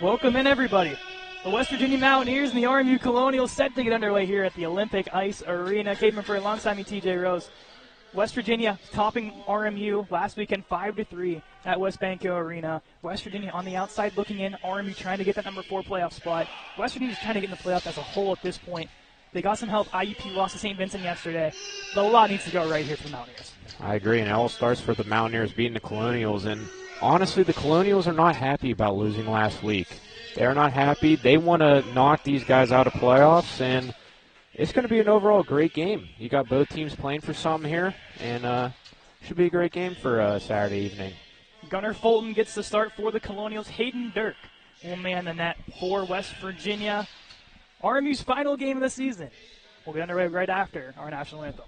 Welcome in, everybody. The West Virginia Mountaineers and the RMU Colonials set to get underway here at the Olympic Ice Arena. Kate Murphy alongside me, TJ Rose. West Virginia topping RMU last weekend 5-3 at West Banco Arena. West Virginia on the outside looking in. RMU trying to get that number 4 playoff spot. West Virginia's trying to get in the playoff as a whole at this point. They got some help. IUP lost to St. Vincent yesterday. But a lot needs to go right here for the Mountaineers. I agree, and it all starts for the Mountaineers beating the Colonials. And honestly, the Colonials are not happy about losing last week. They're not happy. They want to knock these guys out of playoffs, and it's going to be an overall great game. You got both teams playing for something here, and should be a great game for Saturday evening. Gunnar Fulton gets the start for the Colonials. Hayden Dirk will man the net for West Virginia. RMU's final game of the season will get underway right after our national anthem.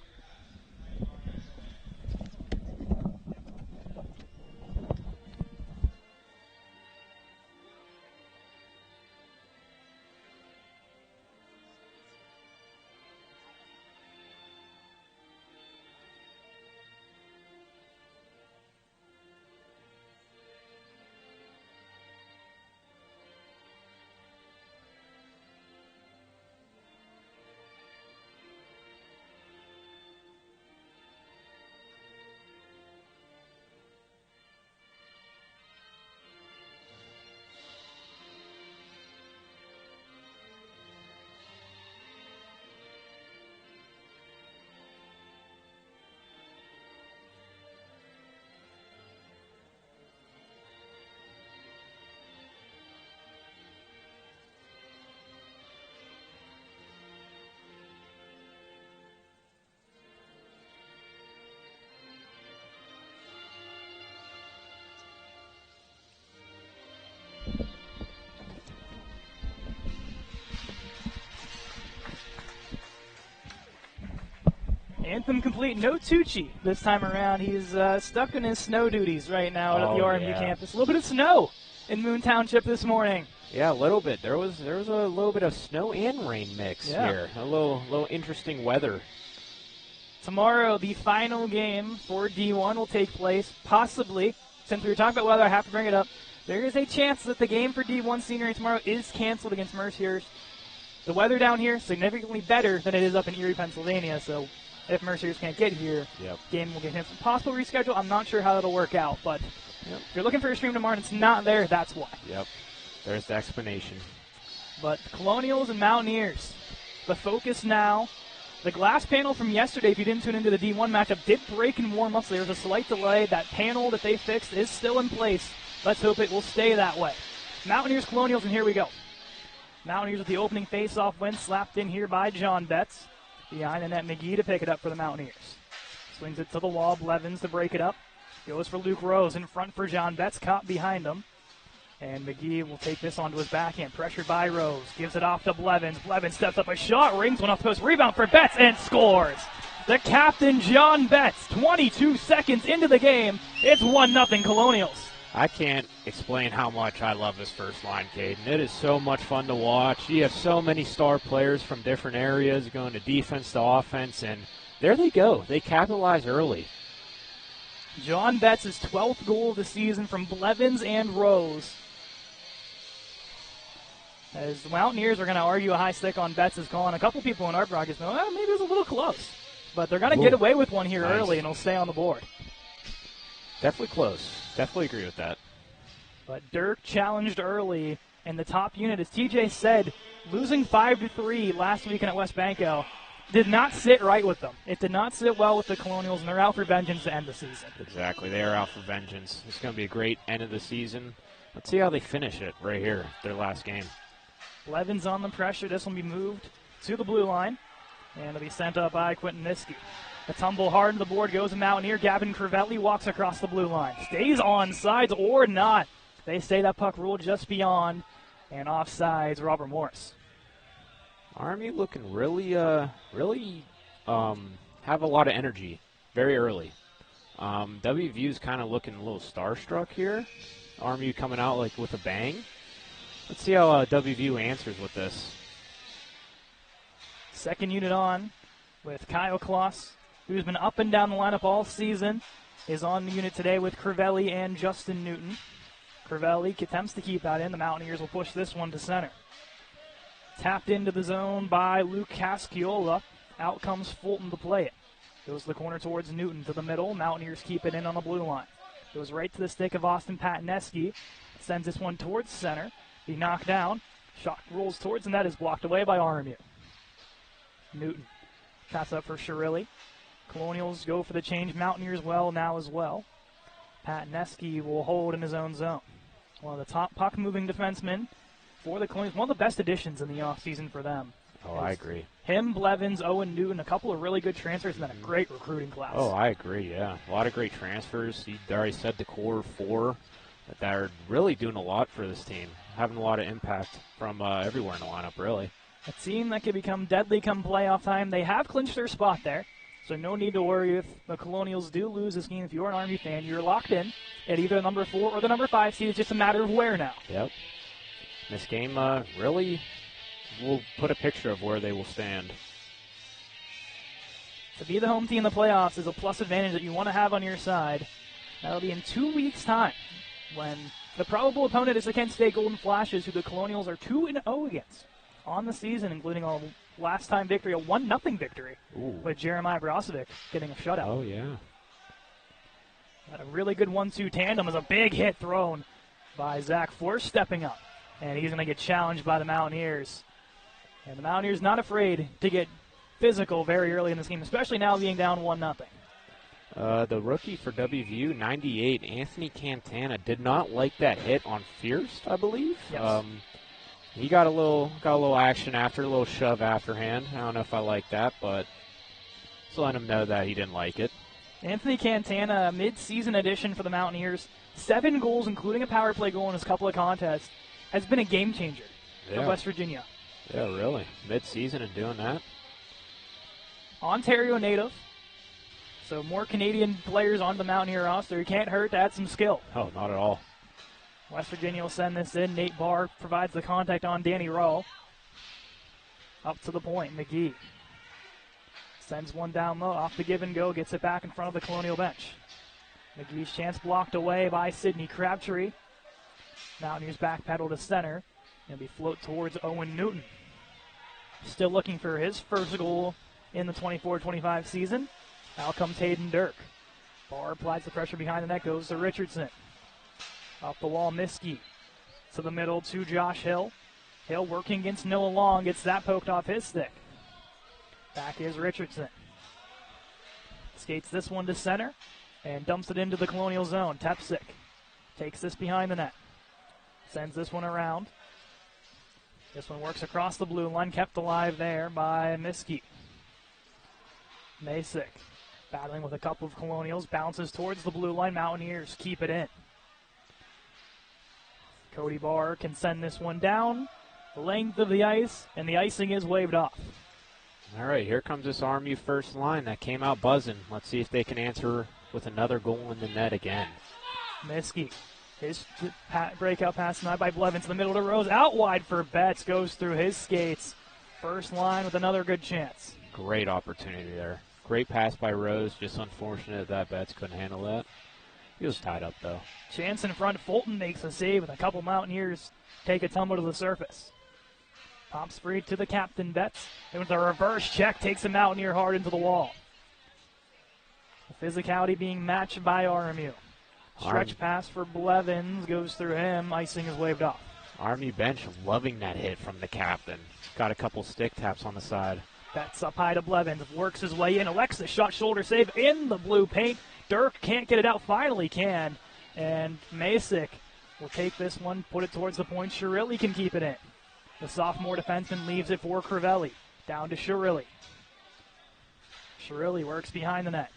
Anthem complete. No Tucci this time around. He's stuck in his snow duties right now at the RMU campus. A little bit of snow in Moon Township this morning. Yeah, a little bit. There was a little bit of snow and rain mix here. A little interesting weather. Tomorrow, the final game for D1 will take place. Possibly, since we were talking about weather, I have to bring it up. There is a chance that the game for D1 senior tomorrow is canceled against Merciers. The weather down here is significantly better than it is up in Erie, Pennsylvania, so if Merciers can't get here, game will get canceled. Possible reschedule, I'm not sure how that'll work out, but if you're looking for a stream tomorrow and it's not there, that's why. Yep, there's the explanation. But Colonials and Mountaineers, the focus now. The glass panel from yesterday, if you didn't tune into the D1 matchup, did break and warm up, so there was a slight delay. That panel that they fixed is still in place. Let's hope it will stay that way. Mountaineers, Colonials, and here we go. Mountaineers with the opening face-off win, slapped in here by John Betts. Behind the net, McGee to pick it up for the Mountaineers. Swings it to the wall, Blevins to break it up. Goes for Luke Rose in front for John Betts, caught behind him. And McGee will take this onto his backhand, pressured by Rose. Gives it off to Blevins. Blevins steps up a shot, rings one off the post, rebound for Betts, and scores. The captain, John Betts, 22 seconds into the game. It's 1-0 Colonials. I can't explain how much I love this first line, Caden. It is so much fun to watch. You have so many star players from different areas going to defense to offense, and there they go. They capitalize early. John Betts' 12th goal of the season from Blevins and Rose. As the Mountaineers are going to argue a high stick on Betts' call, and a couple people in our broadcast know, maybe it was a little close. But they're going to get away with one here early, and it'll stay on the board. Definitely close. Definitely agree with that. But Dirk challenged early, and the top unit, as TJ said, losing 5-3 last weekend at West Banco, did not sit right with them. It did not sit well with the Colonials, and they're out for vengeance to end the season. Exactly. They are out for vengeance. It's going to be a great end of the season. Let's see how they finish it right here, their last game. Blevins on the pressure. This will be moved to the blue line, and it'll be sent up by Quentin Niski. The tumble hard to the board goes a Mountaineer. Gavin Crivelli walks across the blue line. Stays on sides or not. They say that puck ruled just beyond, and offsides Robert Morris. RMU looking really have a lot of energy very early. WVU's kind of looking a little starstruck here. RMU coming out like with a bang. Let's see how WVU answers with this. Second unit on with Kyle Kloss, who's been up and down the lineup all season. is on the unit today with Crivelli and Justin Newton. Crivelli attempts to keep that in. The Mountaineers will push this one to center. Tapped into the zone by Luke Casciola. Out comes Fulton to play it. Goes to the corner towards Newton to the middle. Mountaineers keep it in on the blue line. Goes right to the stick of Austin Patneski. Sends this one towards center. He knocked down. Shot rolls towards, and that is blocked away by RMU. Newton shots up for Shirilli. Colonials go for the change. Mountaineers well now as well. Patneski will hold in his own zone. One of the top puck-moving defensemen for the Colonials. One of the best additions in the offseason for them. Oh, I agree. Him, Blevins, Owen Newton, a couple of really good transfers, and then a great recruiting class. Oh, I agree, yeah. A lot of great transfers. You already said the core four that are really doing a lot for this team, having a lot of impact from everywhere in the lineup, really. A team that can become deadly come playoff time. They have clinched their spot there, so no need to worry if the Colonials do lose this game. If you're an Army fan, you're locked in at either the number 4 or the number 5 seed. It's just a matter of where now. Yep. This game really will put a picture of where they will stand. To be the home team in the playoffs is a plus advantage that you want to have on your side. That'll be in 2 weeks' time when the probable opponent is the Kent State Golden Flashes, who the Colonials are 2-0 against on the season, including a last-time victory, a 1-0 victory, with Jeremiah Brozovic getting a shutout. Oh, yeah. A really good 1-2 tandem is a big hit thrown by Zach Force stepping up, and he's going to get challenged by the Mountaineers. And the Mountaineers not afraid to get physical very early in this game, especially now being down 1-0. The rookie for WVU, 98, Anthony Cantana, did not like that hit on Fierce, I believe. Yes. He got a little action after, a little shove afterhand. I don't know if I like that, but just letting him know that he didn't like it. Anthony Cantana, a mid-season addition for the Mountaineers, 7 goals, including a power play goal in his couple of contests, has been a game changer for West Virginia. Yeah, really. Mid-season and doing that. Ontario native, so more Canadian players on the Mountaineer roster. It can't hurt to add some skill. Oh, not at all. West Virginia will send this in. Nate Barr provides the contact on Danny Rowe. Up to the point, McGee sends one down low, off the give and go, gets it back in front of the Colonial bench. McGee's chance blocked away by Sidney Crabtree. Mountaineers backpedal to center, and be float towards Owen Newton. Still looking for his first goal in the 24-25 season. Out comes Hayden Dirk. Barr applies the pressure behind the net, goes to Richardson. Up the wall, Miskey. To the middle to Josh Hill. Hill working against Noah Long, gets that poked off his stick. Back is Richardson. Skates this one to center and dumps it into the Colonial zone. Tepsick takes this behind the net. Sends this one around. This one works across the blue line, kept alive there by Miskey. Masick battling with a couple of Colonials, bounces towards the blue line. Mountaineers keep it in. Cody Barr can send this one down the length of the ice, and the icing is waved off. All right, here comes this RMU first line that came out buzzing. Let's see if they can answer with another goal in the net again. Miskey, his breakout pass denied by Blevins in the middle of the Rose. Out wide for Betts, goes through his skates. First line with another good chance. Great opportunity there. Great pass by Rose, just unfortunate that Betts couldn't handle that. He was tied up, though. Chance in front. Fulton makes a save, and a couple Mountaineers take a tumble to the surface. Pops free to the captain, Betts. And with a reverse check, takes a Mountaineer hard into the wall. The physicality being matched by RMU. Stretch pass for Blevins, goes through him. Icing is waved off. RMU bench loving that hit from the captain. Got a couple stick taps on the side. Betts up high to Blevins, works his way in. Alexis shot shoulder save in the blue paint. Dirk can't get it out, finally can. And Masick will take this one, put it towards the point. Shirilli can keep it in. The sophomore defenseman leaves it for Crivelli. Down to Shirilli. Shirilli works behind the net.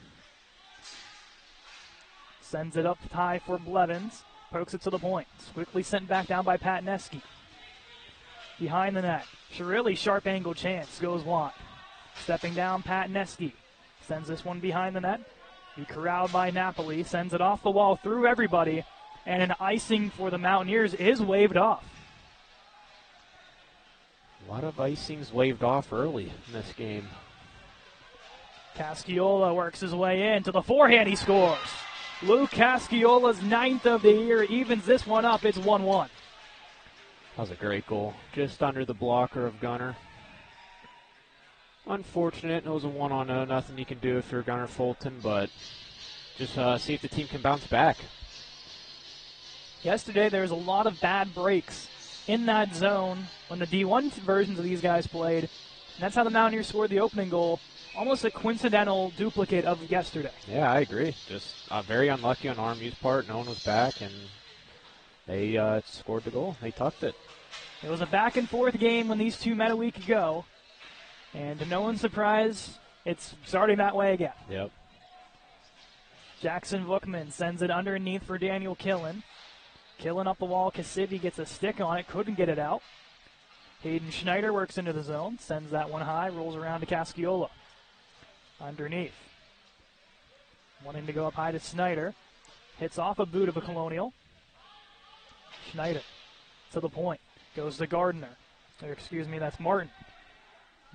Sends it up high for Blevins. Pokes it to the point. It's quickly sent back down by Patneski. Behind the net. Shirilli, sharp angle chance, goes wide. Stepping down, Patneski. Sends this one behind the net. Be corralled by Napoli. Sends it off the wall through everybody. And an icing for the Mountaineers is waved off. A lot of icings waved off early in this game. Casciola works his way in to the forehand. He scores. Luke Casciola's 9th of the year evens this one up. It's 1-1. That was a great goal. Just under the blocker of Gunner. Unfortunate. It was a 1-0. Nothing you can do if you're Gunner Fulton, but just see if the team can bounce back. Yesterday there was a lot of bad breaks in that zone when the D1 versions of these guys played. And that's how the Mountaineers scored the opening goal. Almost a coincidental duplicate of yesterday. Yeah, I agree. Just very unlucky on RMU's part. No one was back, and they scored the goal. They tucked it. It was a back-and-forth game when these two met a week ago. And to no one's surprise, it's starting that way again. Yep. Jackson Bookman sends it underneath for Daniel Killen. Killen up the wall. Cassivi gets a stick on it. Couldn't get it out. Hayden Schneider works into the zone. Sends that one high. Rolls around to Casciola. Underneath. Wanting to go up high to Snyder. Hits off a boot of a Colonial. Schneider to the point. Goes to Gardner. Or excuse me, that's Martin.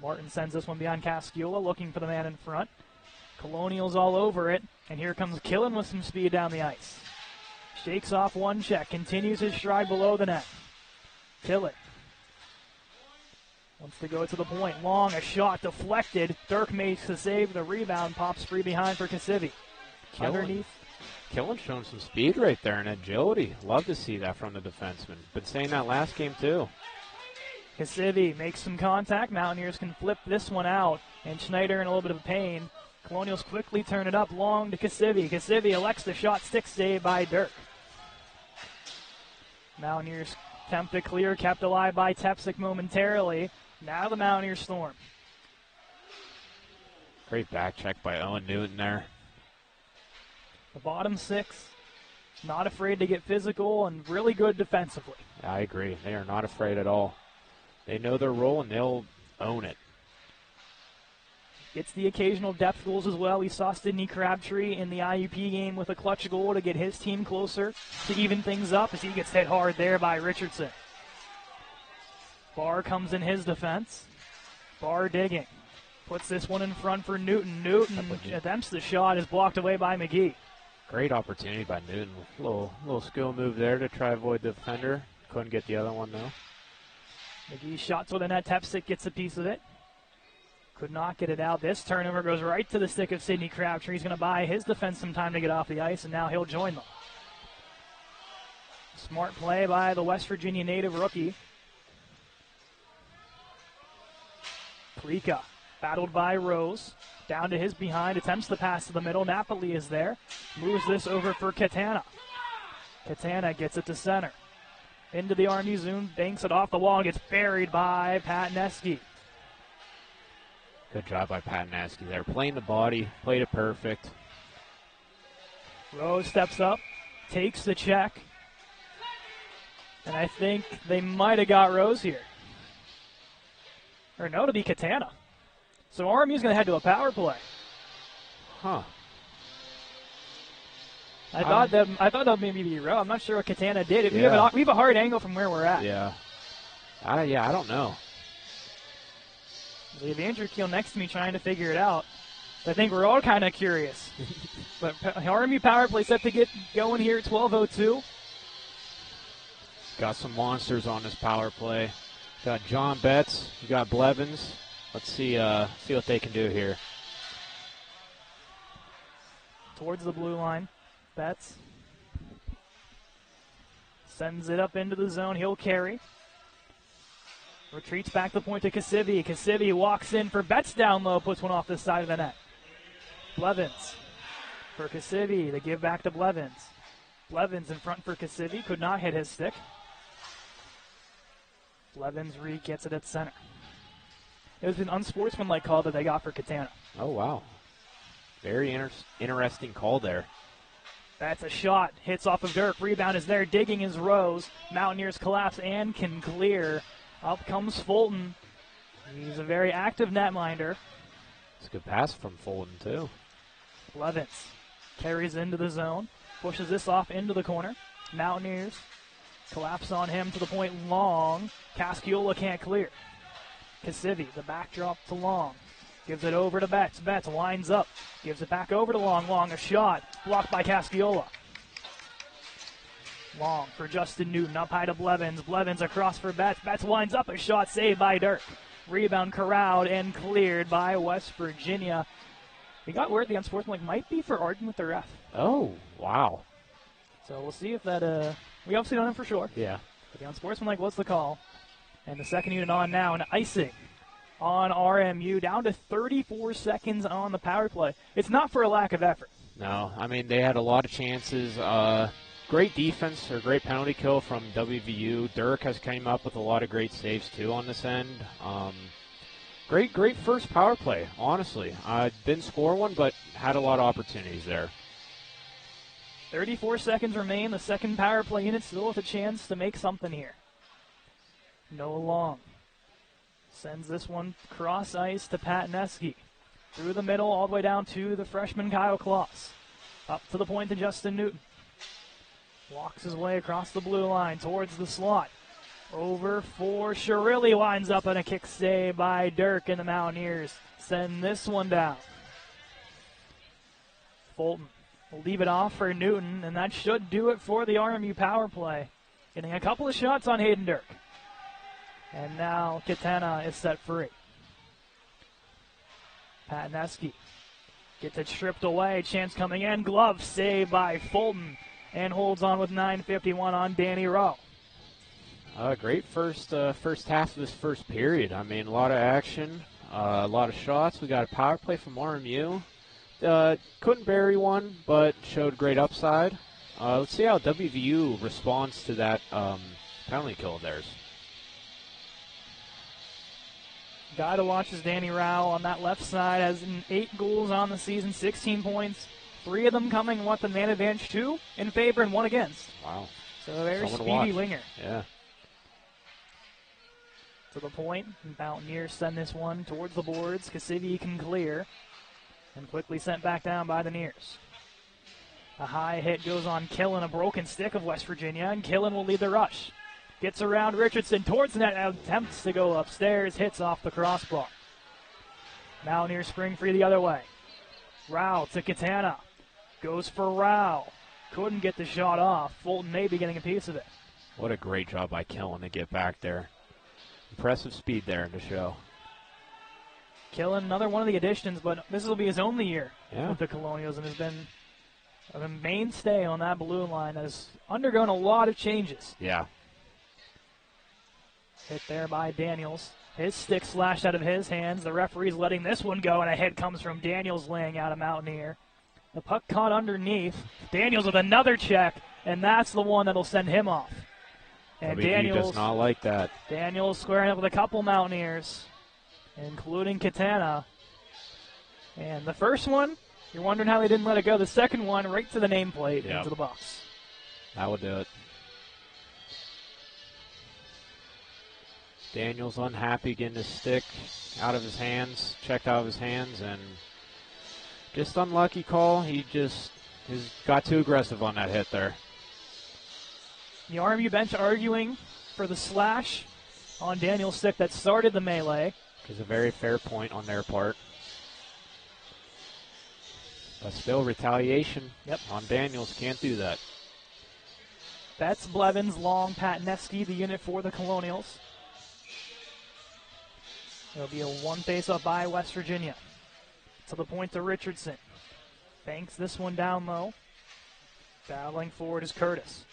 Martin sends this one beyond Casciola, looking for the man in front. Colonial's all over it, and here comes Killen with some speed down the ice. Shakes off one check, continues his stride below the net. Tillett wants to go to the point. Long, a shot deflected. Dirk makes the save. The rebound pops free behind for Cassivi. Underneath. Killen showing some speed right there and agility. Love to see that from the defenseman. Been saying that last game too. Cassivi makes some contact. Mountaineers can flip this one out, and Schneider in a little bit of pain. Colonials quickly turn it up long to Cassivi. Cassivi elects the shot, stick save by Dirk. Mountaineers attempt to clear, kept alive by Tepsic momentarily. Now the Mountaineers storm. Great back check by Owen Newton there. The bottom six, not afraid to get physical and really good defensively. I agree. They are not afraid at all. They know their role, and they'll own it. Gets the occasional depth goals as well. We saw Sidney Crabtree in the IUP game with a clutch goal to get his team closer to even things up as he gets hit hard there by Richardson. Barr comes in his defense. Barr digging. Puts this one in front for Newton. Newton attempts the shot, is blocked away by McGee. Great opportunity by Newton. Little skill move there to try to avoid the defender. Couldn't get the other one, though. McGee shot to the net. Tepsic gets a piece of it. Could not get it out. This turnover goes right to the stick of Sidney Crabtree. He's going to buy his defense some time to get off the ice, and now he'll join them. Smart play by the West Virginia native rookie. Klika battled by Rose. Down to his behind. Attempts the pass to the middle. Napoli is there. Moves this over for Katana. Katana gets it to center. Into the RMU zone. Banks it off the wall and gets buried by Pat Neske. Good job by Pat Neske there. Playing the body. Played it perfect. Rose steps up. Takes the check. And I think they might have got Rose here. Or no, to be Katana. So RMU's going to head to a power play. Huh. I thought that would maybe be Rose. I'm not sure what Katana did. Yeah. We have a hard angle from where we're at. Yeah. I don't know. We have Andrew Keel next to me trying to figure it out. So I think we're all kind of curious. But RMU power play set to get going here at 12:02. Got some monsters on this power play. Got John Betts. You got Blevins. Let's see what they can do here. Towards the blue line. Betts sends it up into the zone. He'll carry. Retreats back the point to Cassivi. Cassivi walks in for Betts down low. Puts one off the side of the net. Blevins for Cassivi. The give back to Blevins. Blevins in front for Cassivi. Could not hit his stick. Blevins gets it at center. It was an unsportsmanlike call that they got for Katana. Oh, wow. Very interesting call there. That's a shot. Hits off of Dirk. Rebound is there. Digging is Rose. Mountaineers collapse and can clear. Up comes Fulton. He's a very active netminder. It's a good pass from Fulton, too. Blevins carries into the zone. Pushes this off into the corner. Mountaineers collapse on him to the point Long. Casciola can't clear. Cassivi, the backdrop to Long. Gives it over to Betts. Betts winds up. Gives it back over to Long. Long, a shot. Blocked by Casciola. Long for Justin Newton. Up high to Blevins. Blevins across for Betts. Betts winds up. A shot saved by Dirk. Rebound corralled and cleared by West Virginia. We got word the unsportsmanlike might be for arguing with the ref. Oh, wow. So we'll see if that, we obviously don't know for sure. Yeah. But the unsportsmanlike was the call. And the second unit on now, an icing on RMU, down to 34 seconds on the power play. It's not for a lack of effort. No, I mean, they had a lot of chances. Great defense or great penalty kill from WVU. Dirk has came up with a lot of great saves, too, on this end. Great first power play, honestly. Didn't score one, but had a lot of opportunities there. 34 seconds remain. The second power play unit still with a chance to make something here. Noah Long sends this one cross ice to Pat Neske. Through the middle, all the way down to the freshman Kyle Kloss. Up to the point to Justin Newton. Walks his way across the blue line towards the slot. Over for Shirilli, winds up on a kick save by Dirk, and the Mountaineers send this one down. Fulton will leave it off for Newton, and that should do it for the RMU power play. Getting a couple of shots on Hayden Dirk. And now Katana is set free. Pat Neske gets it stripped away. Chance coming in. Glove saved by Fulton. And holds on with 9:51 on Danny Rowe. Great first half of this first period. I mean, a lot of action, a lot of shots. We got a power play from RMU. Couldn't bury one, but showed great upside. Let's see how WVU responds to that penalty kill of theirs. Guy to watch is Danny Rao on that left side. Has 8 goals on the season, 16 points. 3 of them coming with the man advantage, 2 in favor and 1 against. Wow. So a very Someone speedy winger. Yeah. To the point, Mountaineers send this one towards the boards. Cassivi can clear. And quickly sent back down by the Nears. A high hit goes on Killen, a broken stick of West Virginia, and Killen will lead the rush. Gets around Richardson towards the net, attempts to go upstairs, hits off the crossbar. Mountaineers spring free the other way. Rao to Katana. Goes for Rao. Couldn't get the shot off. Fulton may be getting a piece of it. What a great job by Killen to get back there. Impressive speed there to show. Killen, another one of the additions, but this will be his only year with the Colonials, and has been a mainstay on that blue line. Has undergone a lot of changes. Yeah. Hit there by Daniels. His stick slashed out of his hands. The referee's letting this one go, and a hit comes from Daniels laying out a Mountaineer. The puck caught underneath. Daniels with another check, and that's the one that'll send him off. And Daniels does not like that. Daniels squaring up with a couple Mountaineers, including Katana. And the first one, you're wondering how they didn't let it go. The second one, right to the nameplate, into the box. That would do it. Daniels unhappy getting his stick out of his hands, checked out of his hands, and just unlucky call. He got too aggressive on that hit there. The RMU bench arguing for the slash on Daniels' stick that started the melee. Which is a very fair point on their part. But still, retaliation on Daniels. Can't do that. Betts, Blevins, Long, Pat Neske, the unit for the Colonials. It'll be a one face-off by West Virginia. To the point to Richardson. Banks this one down low. Battling forward is Curtis.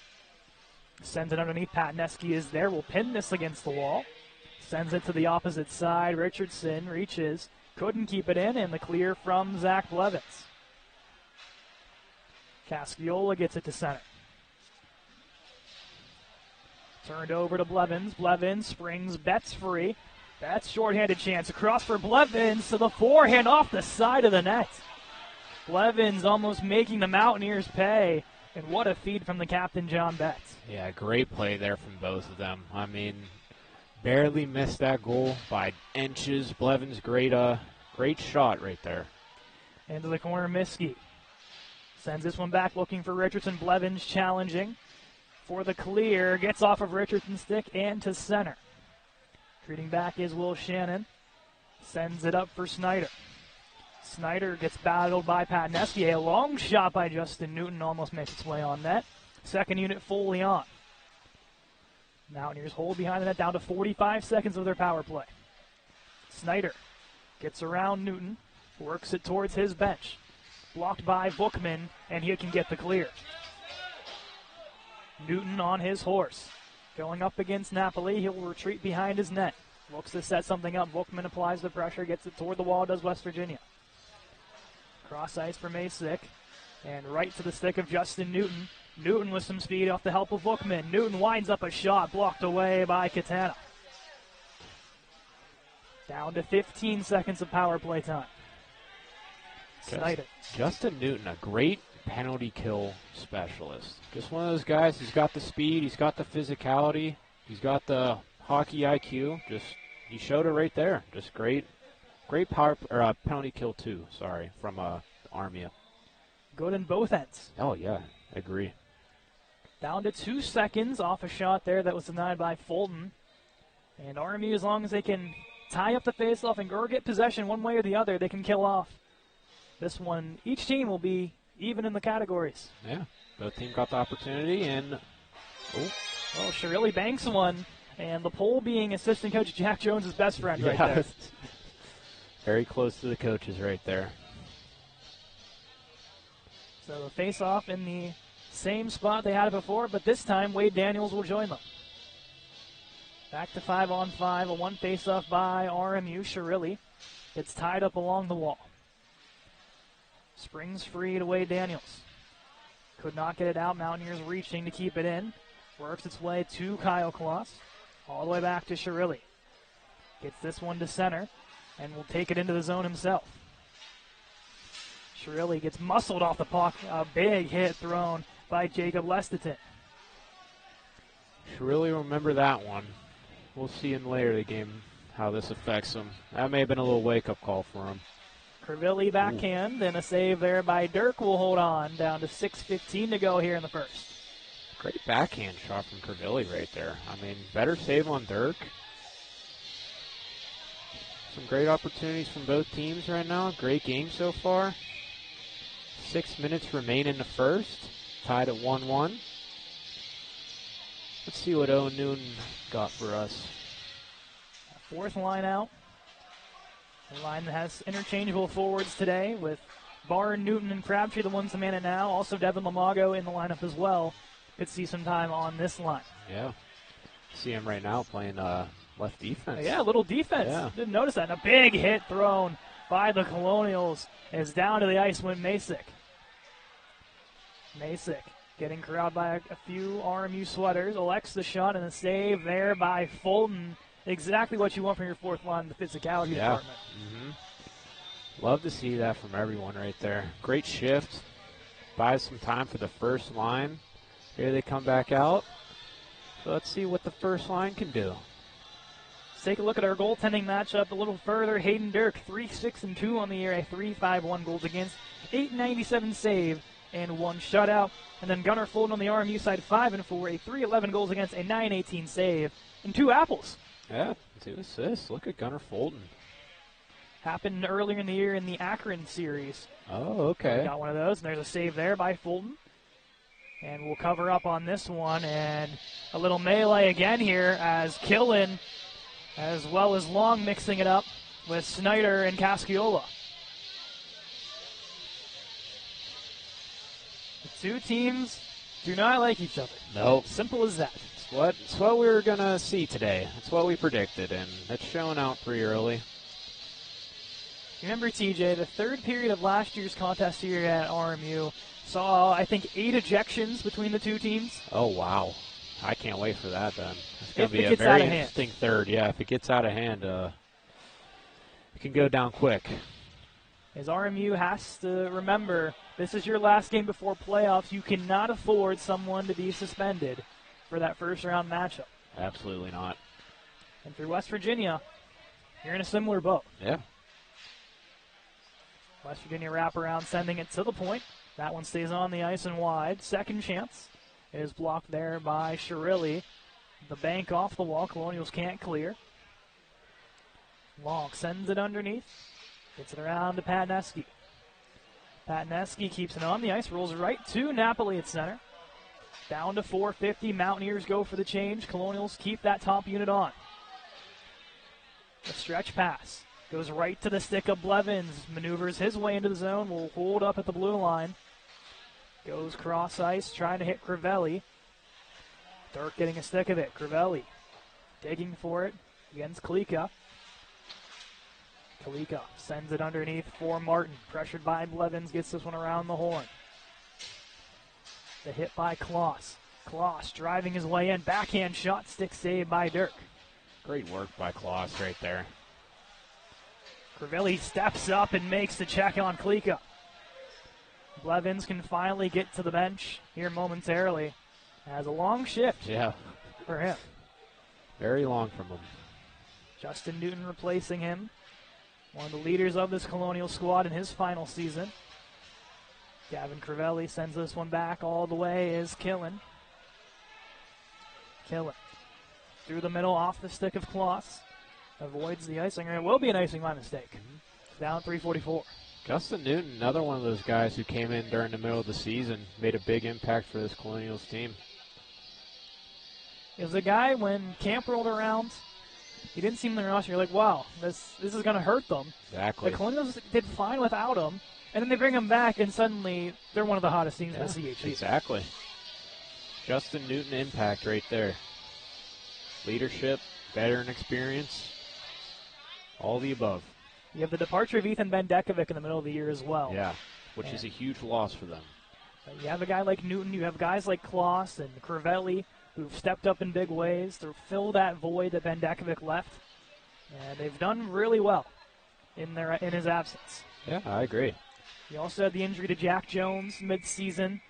Sends it underneath. Pat Neske is there. Will pin this against the wall. Sends it to the opposite side. Richardson reaches. Couldn't keep it in, and the clear from Zach Blevins. Casciola gets it to center. Turned over to Blevins. Blevins springs Betts free. Betts shorthanded chance across for Blevins to the forehand off the side of the net. Blevins almost making the Mountaineers pay. And what a feed from the captain, John Betts. Yeah, great play there from both of them. I mean, barely missed that goal by inches. Blevins, great shot right there. Into the corner, Miskey. Sends this one back looking for Richardson. Blevins challenging for the clear. Gets off of Richardson's stick and to center. Treating back is Will Shannon. Sends it up for Snyder. Snyder gets battled by Pat Neskier. A long shot by Justin Newton almost makes its way on net. Second unit fully on. Mountaineers hold behind the net down to 45 seconds of their power play. Snyder gets around Newton, works it towards his bench. Blocked by Bookman, and he can get the clear. Newton on his horse. Going up against Napoli, he'll retreat behind his net. Looks to set something up. Bookman applies the pressure, gets it toward the wall, does West Virginia. Cross ice for Masick, and right to the stick of Justin Newton. Newton with some speed off the help of Bookman. Newton winds up a shot, blocked away by Katana. Down to 15 seconds of power play time. Snyder. Justin Newton, a great penalty kill specialist. Just one of those guys. He's got the speed, he's got the physicality, he's got the hockey IQ. He showed it right there. Just great penalty kill too. Sorry, from RMU. Good in both ends. Oh yeah, I agree. Down to 2 seconds off a shot there that was denied by Fulton. And RMU, as long as they can tie up the faceoff and go get possession one way or the other, they can kill off this one. Each team will be even in the categories. Yeah, both teams got the opportunity, and Shirley banks one, and the pole being assistant coach Jack Jones' best friend right there. Very close to the coaches right there. So the face-off in the same spot they had it before, but this time Wade Daniels will join them. Back to 5-on-5, a one face-off by RMU. Shirilli gets tied up along the wall. Springs free to Wade Daniels. Could not get it out. Mountaineers reaching to keep it in. Works its way to Kyle Kloss. All the way back to Shirilli. Gets this one to center and will take it into the zone himself. Shirilli gets muscled off the puck. A big hit thrown by Jacob Lesteton. Shirilli, remember that one. We'll see in later the game how this affects him. That may have been a little wake-up call for him. Kervilli backhand, and a save there by Dirk will hold on. Down to 6:15 to go here in the first. Great backhand shot from Kervilli right there. I mean, better save on Dirk. Some great opportunities from both teams right now. Great game so far. 6 minutes remain in the first. Tied at 1-1. Let's see what Owen Newton got for us. Fourth line out. The line that has interchangeable forwards today with Barr, Newton, and Crabtree, the ones to man it now. Also Devin Lamago in the lineup as well. Could see some time on this line. Yeah. See him right now playing left defense. Yeah, a little defense. Yeah. Didn't notice that. And a big hit thrown by the Colonials as down to the ice went Masick. Masick getting corralled by a few RMU sweaters. Elects the shot and a save there by Fulton. Exactly what you want from your fourth line, the physicality department. Mm-hmm. Love to see that from everyone right there. Great shift. Buys some time for the first line. Here they come back out. So let's see what the first line can do. Let's take a look at our goaltending matchup a little further. Hayden Dirk, 3-6-2 on the year, a 3.51 goals against, 8.97 save, and 1 shutout. And then Gunnar Fulton on the RMU side, 5-4, a 3.11 goals against, a 9.18 save, and 2 apples. Yeah, 2 assists. Look at Gunnar Fulton. Happened earlier in the year in the Akron series. Oh, okay. Got one of those, and there's a save there by Fulton. And we'll cover up on this one, and a little melee again here as Killen, as well as Long, mixing it up with Snyder and Casciola. The two teams do not like each other. Nope. Simple as that. It's what we were going to see today. It's what we predicted, and it's showing out pretty early. Remember, TJ, the third period of last year's contest here at RMU saw, I think, 8 ejections between the two teams. Oh, wow. I can't wait for that, then. It's going to be a very interesting third. Yeah, if it gets out of hand, it can go down quick. As RMU has to remember, this is your last game before playoffs. You cannot afford someone to be suspended for that first-round matchup. Absolutely not. And for West Virginia, you're in a similar boat. Yeah. West Virginia wraparound sending it to the point. That one stays on the ice and wide. Second chance is blocked there by Shirilli. The bank off the wall. Colonials can't clear. Long sends it underneath. Gets it around to Patneski. Patneski keeps it on the ice, rolls right to Napoli at center. Down to 450. Mountaineers go for the change. Colonials keep that top unit on. The stretch pass goes right to the stick of Blevins. Maneuvers his way into the zone. Will hold up at the blue line. Goes cross ice, trying to hit Crivelli. Dirk getting a stick of it. Crivelli digging for it against Kalika. Kalika sends it underneath for Martin. Pressured by Blevins, gets this one around the horn. The hit by Kloss. Kloss driving his way in. Backhand shot, stick save by Dirk. Great work by Kloss right there. Crivelli steps up and makes the check on Kalika. Blevins can finally get to the bench here momentarily. Has a long shift for him. Very long from him. Justin Newton replacing him. One of the leaders of this Colonial squad in his final season. Gavin Crivelli sends this one back all the way is Killen. Killen through the middle off the stick of Kloss. Avoids the icing. It will be an icing by mistake. Down 3:44. Justin Newton, another one of those guys who came in during the middle of the season, made a big impact for this Colonials team. It was a guy when camp rolled around, he didn't seem in the roster. You're like, wow, this is going to hurt them. Exactly. The Colonials did fine without him, and then they bring him back, and suddenly they're one of the hottest teams in the CHC. Exactly. Justin Newton impact right there. Leadership, veteran experience, all the above. You have the departure of Ethan Bendekovic in the middle of the year as well. Yeah, which is a huge loss for them. You have a guy like Newton, you have guys like Kloss and Crivelli who've stepped up in big ways to fill that void that Bendekovic left. And they've done really well in his absence. Yeah, I agree. You also had the injury to Jack Jones mid-season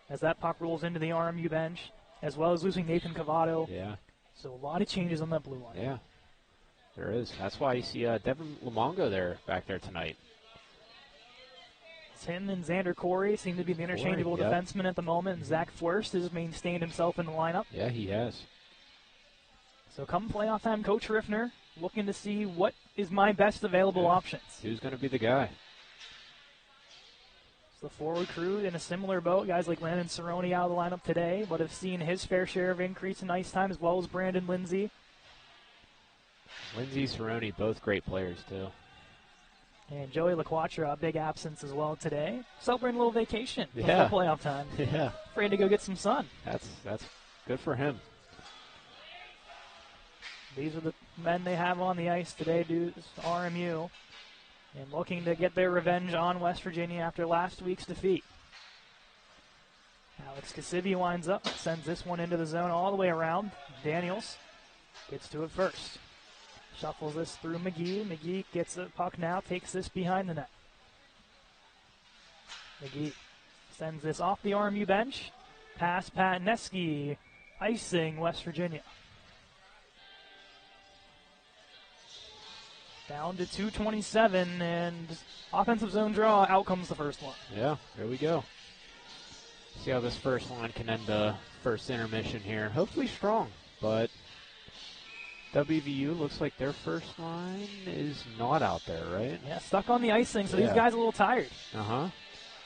as that puck rolls into the RMU bench, as well as losing Nathan Cavato. Yeah. So a lot of changes on that blue line. Yeah, there is. That's why you see Devin Lamonga back there tonight. It's him and Xander Corey seem to be the interchangeable defensemen at the moment, and Zach Fwerst has maintained himself in the lineup. Yeah, he has. So come playoff time, Coach Riffner looking to see what is my best available options. Who's going to be the guy? So the forward crew in a similar boat, guys like Landon Cerrone out of the lineup today, but have seen his fair share of increase in ice time, as well as Brandon Lindsay. Lindsay, Cerrone, both great players, too. And Joey LaQuatra, a big absence as well today. Celebrating a little vacation before playoff time. Yeah. Afraid to go get some sun. That's good for him. These are the men they have on the ice today, RMU. And looking to get their revenge on West Virginia after last week's defeat. Alex Kasivi winds up, sends this one into the zone all the way around. Daniels gets to it first. Shuffles this through McGee. McGee gets the puck now, takes this behind the net. McGee sends this off the RMU bench. Pass Patneski, icing West Virginia. Down to 2:27, and offensive zone draw, out comes the first one. Yeah, there we go. See how this first line can end the first intermission here. Hopefully strong, but WVU looks like their first line is not out there, right? Yeah, stuck on the icing, so these guys are a little tired. Uh-huh.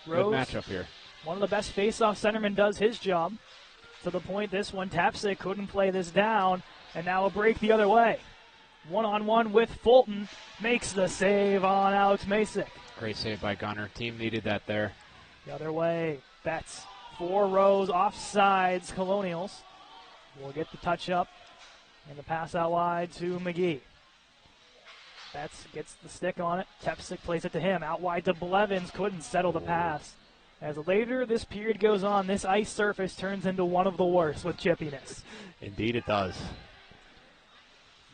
Rose, good matchup here. One of the best face-off centermen, does his job. To the point this one, Tapsick couldn't play this down, and now a break the other way. One-on-one with Fulton, makes the save on Alex Masick. Great save by Gunner. Team needed that there. The other way, Betts. 4 rows offsides, Colonials will get the touch up and the pass out wide to McGee. Betts gets the stick on it. Tepsick plays it to him. Out wide to Blevins. Couldn't settle the pass. As later this period goes on, this ice surface turns into one of the worst with chippiness. Indeed it does.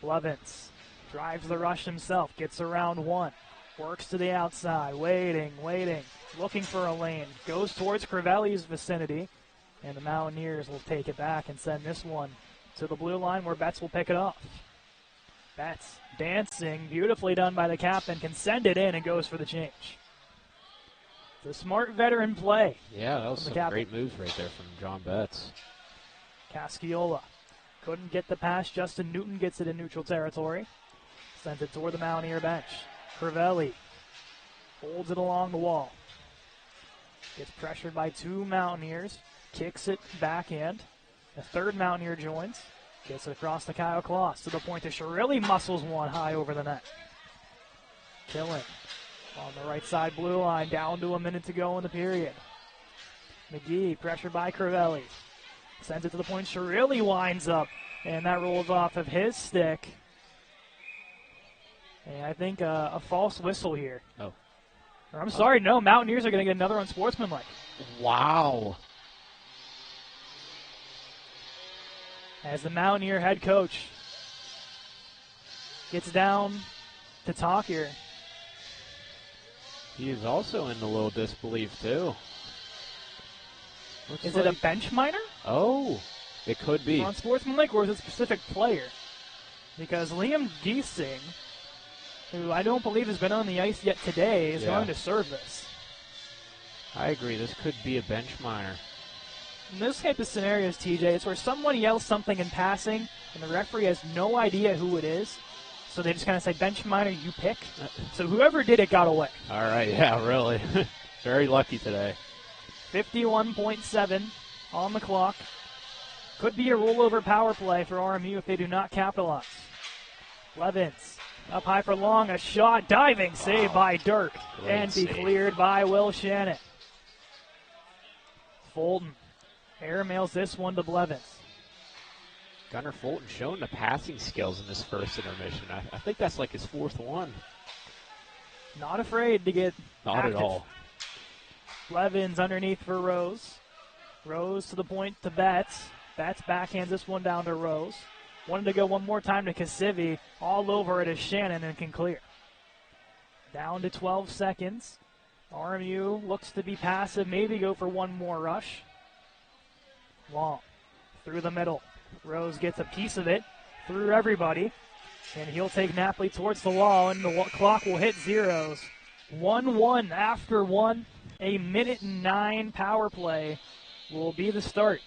Blevins drives the rush himself. Gets around one. Works to the outside. Waiting. Looking for a lane. Goes towards Crivelli's vicinity. And the Mountaineers will take it back and send this one to the blue line where Betts will pick it up. Betts dancing. Beautifully done by the captain. Can send it in and goes for the change. It's a smart veteran play. Yeah, that was some great moves right there from John Betts. Casciola couldn't get the pass. Justin Newton gets it in neutral territory. Sends it toward the Mountaineer bench. Crivelli holds it along the wall. Gets pressured by two Mountaineers. Kicks it backhand. The third Mountaineer joins. Gets it across to Kyle Kloss to the point that Shirilli muscles one high over the net. Killing on the right side blue line, down to a minute to go in the period. McGee pressured by Crivelli. Sends it to the point. Shirilli winds up, and that rolls off of his stick. And I think a false whistle here. Oh. Or I'm sorry, no, Mountaineers are going to get another unsportsmanlike. Wow. As the Mountaineer head coach gets down to talk here. He is also in a little disbelief, too. Is it a bench minor? Oh, it could be. On sportsmanlike, or is it a specific player? Because Liam Giesing, who I don't believe has been on the ice yet today, is going to serve this. I agree. This could be a bench minor. In this type of scenarios, TJ, it's where someone yells something in passing, and the referee has no idea who it is. So they just kind of say, bench minor, you pick. So whoever did it got away. All right, yeah, really. Very lucky today. 51.7 on the clock. Could be a rollover power play for RMU if they do not capitalize. Levins up high for long. A shot, diving save by Dirk. Great and be save. cleared by Will Shannon. Fulton airmails this one to Blevins. Gunnar Fulton showing the passing skills in this first intermission. I think that's like his fourth one. Not afraid to get Not active. at all. Blevins underneath for Rose. Rose to the point to Betts. Betts backhands this one down to Rose. Wanted to go one more time to Kasivi. All over it is Shannon and can clear. Down to 12 seconds. RMU looks to be passive, maybe go for one more rush. Long through the middle. Rose gets a piece of it through everybody, and he'll take Napoli towards the wall, and the clock will hit zeros. 1-1 after one. A minute and 9 power play will be the start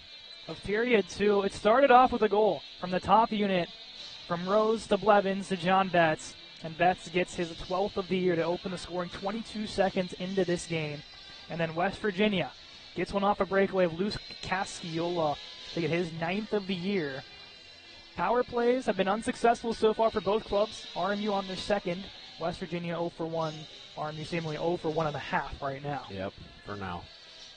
of period 2. It started off with a goal from the top unit, from Rose to Blevins to John Betts, and Betts gets his 12th of the year to open the scoring 22 seconds into this game. And then West Virginia gets one off a breakaway of Luce Casciola to get his 9th of the year. Power plays have been unsuccessful so far for both clubs. RMU on their second. West Virginia 0 for 1. RMU seemingly 0 for 1.5 right now. Yep, for now.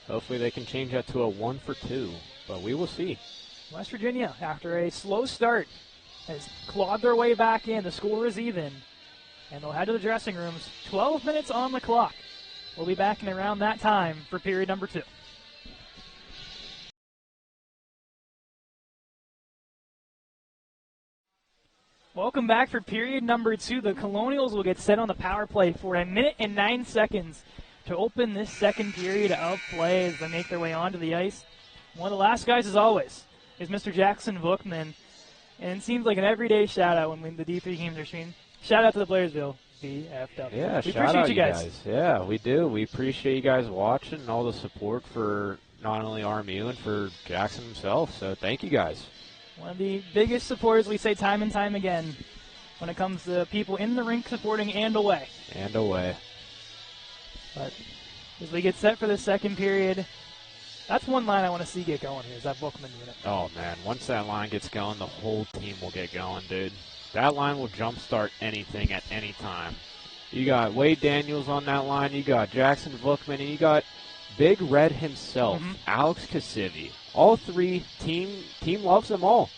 Hopefully they can change that to a 1 for 2, but we will see. West Virginia, after a slow start, has clawed their way back in. The score is even, and they'll head to the dressing rooms. 12 minutes on the clock. We'll be back in around that time for period number 2. Welcome back for period number 2. The Colonials will get set on the power play for a minute and 9 seconds to open this second period of play as they make their way onto the ice. One of the last guys, as always, is Mr. Jackson Bookman. And it seems like an everyday shout-out when the D3 games are streamed. Shout-out to the Blairsville VFW. Yeah, we shout appreciate out you guys. Yeah, we do. We appreciate you guys watching and all the support for not only RMU and for Jackson himself. So thank you guys. One of the biggest supporters, we say time and time again, when it comes to people in the rink supporting and away. And away. But as we get set for the second period, that's one line I want to see get going here, is that Bookman unit. Oh, man. Once that line gets going, the whole team will get going, dude. That line will jumpstart anything at any time. You got Wade Daniels on that line. You got Jackson Bookman. And you got Big Red himself, Alex Kasivi. All three, team loves them all.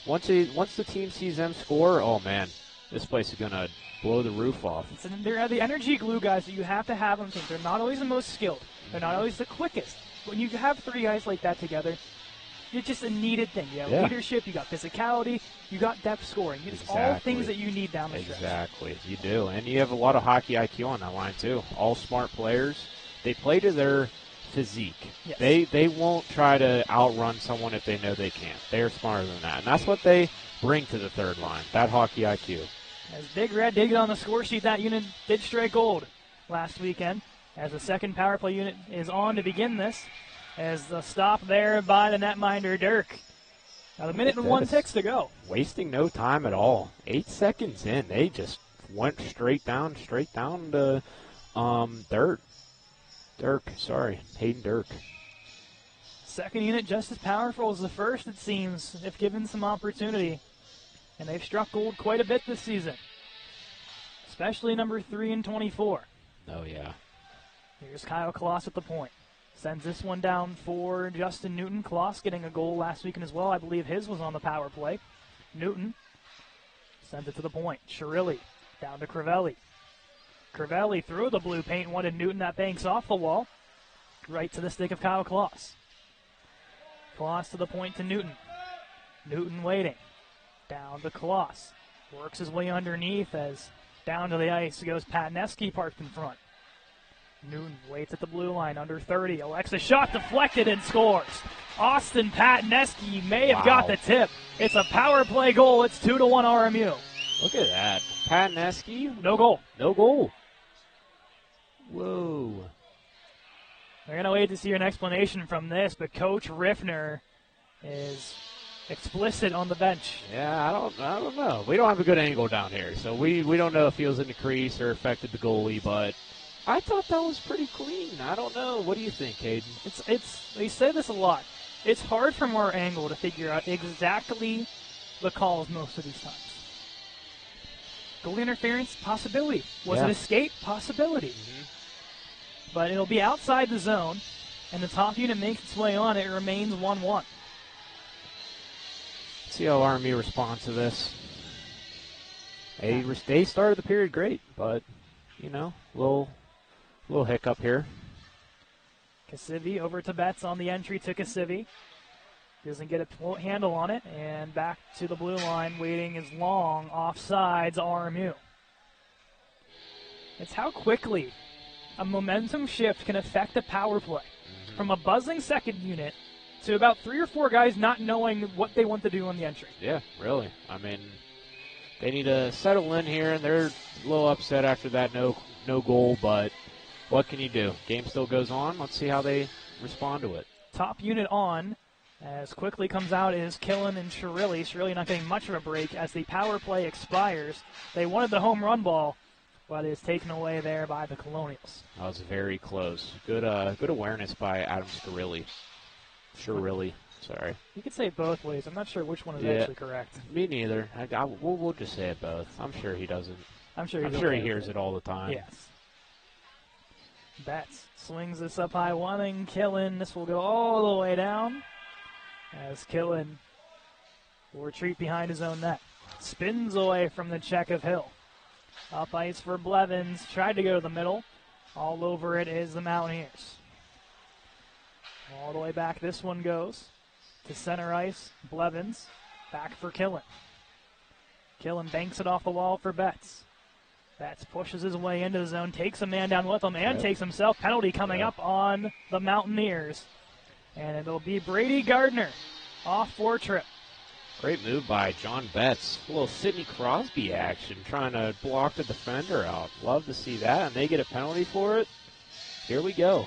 Once the team sees them score, oh, man, this place is going to blow the roof off. So they're the energy glue guys that you have to have on team. They're not always the most skilled. They're not always the quickest. When you have three guys like that together, it's just a needed thing. You have leadership, you got physicality, you got depth scoring. It's all things that you need down the stretch. Exactly, you do. And you have a lot of hockey IQ on that line, too. All smart players. They play to their physique. Yes. They won't try to outrun someone if they know they can't. They're smarter than that. And that's what they bring to the third line, that hockey IQ. As Big Red did get on the score sheet, that unit did strike gold last weekend. As the second power play unit is on to begin this. As the stop there by the netminder, Dirk. Now the minute and 1 ticks to go. Wasting no time at all. 8 seconds in, they just went straight down to Hayden Dirk. Second unit just as powerful as the first, it seems, if given some opportunity. And they've struck gold quite a bit this season, especially number 3 and 24. Oh, yeah. Here's Kyle Kloss at the point. Sends this one down for Justin Newton. Kloss getting a goal last weekend as well. I believe his was on the power play. Newton sends it to the point. Chirilli down to Crivelli. Crivelli through the blue paint, wanted Newton. That banks off the wall. Right to the stick of Kyle Kloss. Kloss to the point to Newton. Newton waiting. Down to Kloss. Works his way underneath as down to the ice goes Patneski parked in front. Newton waits at the blue line, under 30. Alexa shot deflected and scores. Austin Patneski may have got the tip. It's a power play goal. It's 2-1 RMU. Look at that. Patneski. No goal. No goal. Whoa. We're going to wait to see an explanation from this, but Coach Riffner is explicit on the bench. Yeah, I don't know. We don't have a good angle down here, so we don't know if he was in the crease or affected the goalie, but I thought that was pretty clean. I don't know. What do you think, Hayden? It's they say this a lot. It's hard from our angle to figure out exactly the calls most of these times. Goalie interference, possibility. Was it escape? Possibility. Mm-hmm. But it'll be outside the zone, and the top unit makes its way on. It remains 1-1. See how RMU responds to this. They started the period great, but, little hiccup here. Kasivi over to Betts on the entry to Kasivi. Doesn't get a handle on it, and back to the blue line, waiting is long. Offsides, RMU. It's how quickly a momentum shift can affect a power play. Mm-hmm. From a buzzing second unit to about 3 or 4 guys not knowing what they want to do on the entry. Yeah, really. I mean, they need to settle in here, and they're a little upset after that no goal, but what can you do? Game still goes on. Let's see how they respond to it. Top unit on. As quickly comes out is Killen and Chirilli. Chirilli not getting much of a break as the power play expires. They wanted the home run ball, but it's taken away there by the Colonials. That was very close. Good awareness by Adam Chirilli. Sorry. You could say it both ways. I'm not sure which one is actually correct. Me neither. We'll just say it both. I'm sure he doesn't. I'm sure he hears it all the time. Yes. Betts swings this up high, wanting Killen. This will go all the way down as Killen will retreat behind his own net. Spins away from the check of Hill. Up ice for Blevins. Tried to go to the middle. All over it is the Mountaineers. All the way back this one goes to center ice. Blevins back for Killen. Killen banks it off the wall for Betts. Betts pushes his way into the zone, takes a man down with him, and takes himself. Penalty coming up on the Mountaineers. And it'll be Brady Gardner off for trip. Great move by John Betts. A little Sidney Crosby action, trying to block the defender out. Love to see that, and they get a penalty for it. Here we go.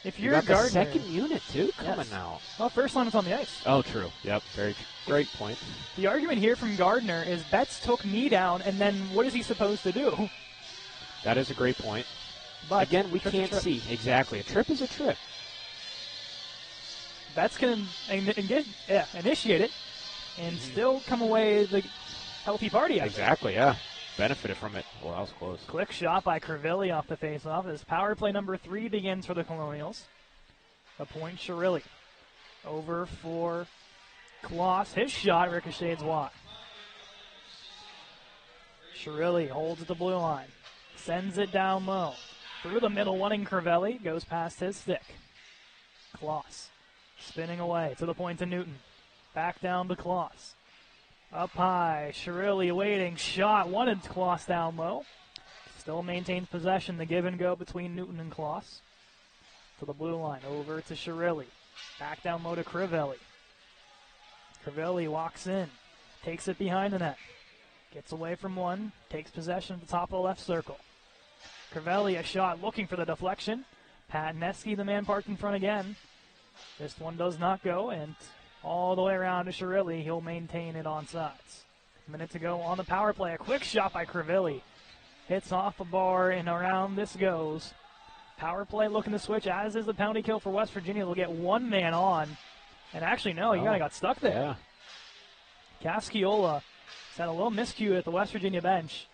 If you're a Gardner, the second unit, too, coming out. Well, first line is on the ice. Oh, true. Yep, great point. The argument here from Gardner is Betts took knee down, and then what is he supposed to do? That is a great point. But again, we can't see. Exactly. A trip is a trip. Betts can initiate it and still come away the healthy party. Exactly, yeah. Benefited from it. Well, that was close. Quick shot by Crivelli off the faceoff as power play number 3 begins for the Colonials. A point Chirilli. Over for Kloss. His shot ricochets wide. Chirilli holds at the blue line. Sends it down low. Through the middle, wanting Crivelli. Goes past his stick. Kloss spinning away to the point to Newton. Back down to Kloss. Up high, Chirilli waiting, shot, wanted Kloss down low. Still maintains possession, the give and go between Newton and Kloss. To the blue line, over to Chirilli. Back down low to Crivelli. Crivelli walks in, takes it behind the net. Gets away from one, takes possession at the top of the left circle. Crivelli a shot looking for the deflection. Patneski, the man parked in front again. This one does not go, and all the way around to Chirilli. He'll maintain it on sides. Minute to go on the power play. A quick shot by Crivelli. Hits off the bar and around this goes. Power play looking to switch, as is the penalty kill for West Virginia. They'll get one man on. And actually, no, he kind of got stuck there. Yeah. Casciola has had a little miscue at the West Virginia bench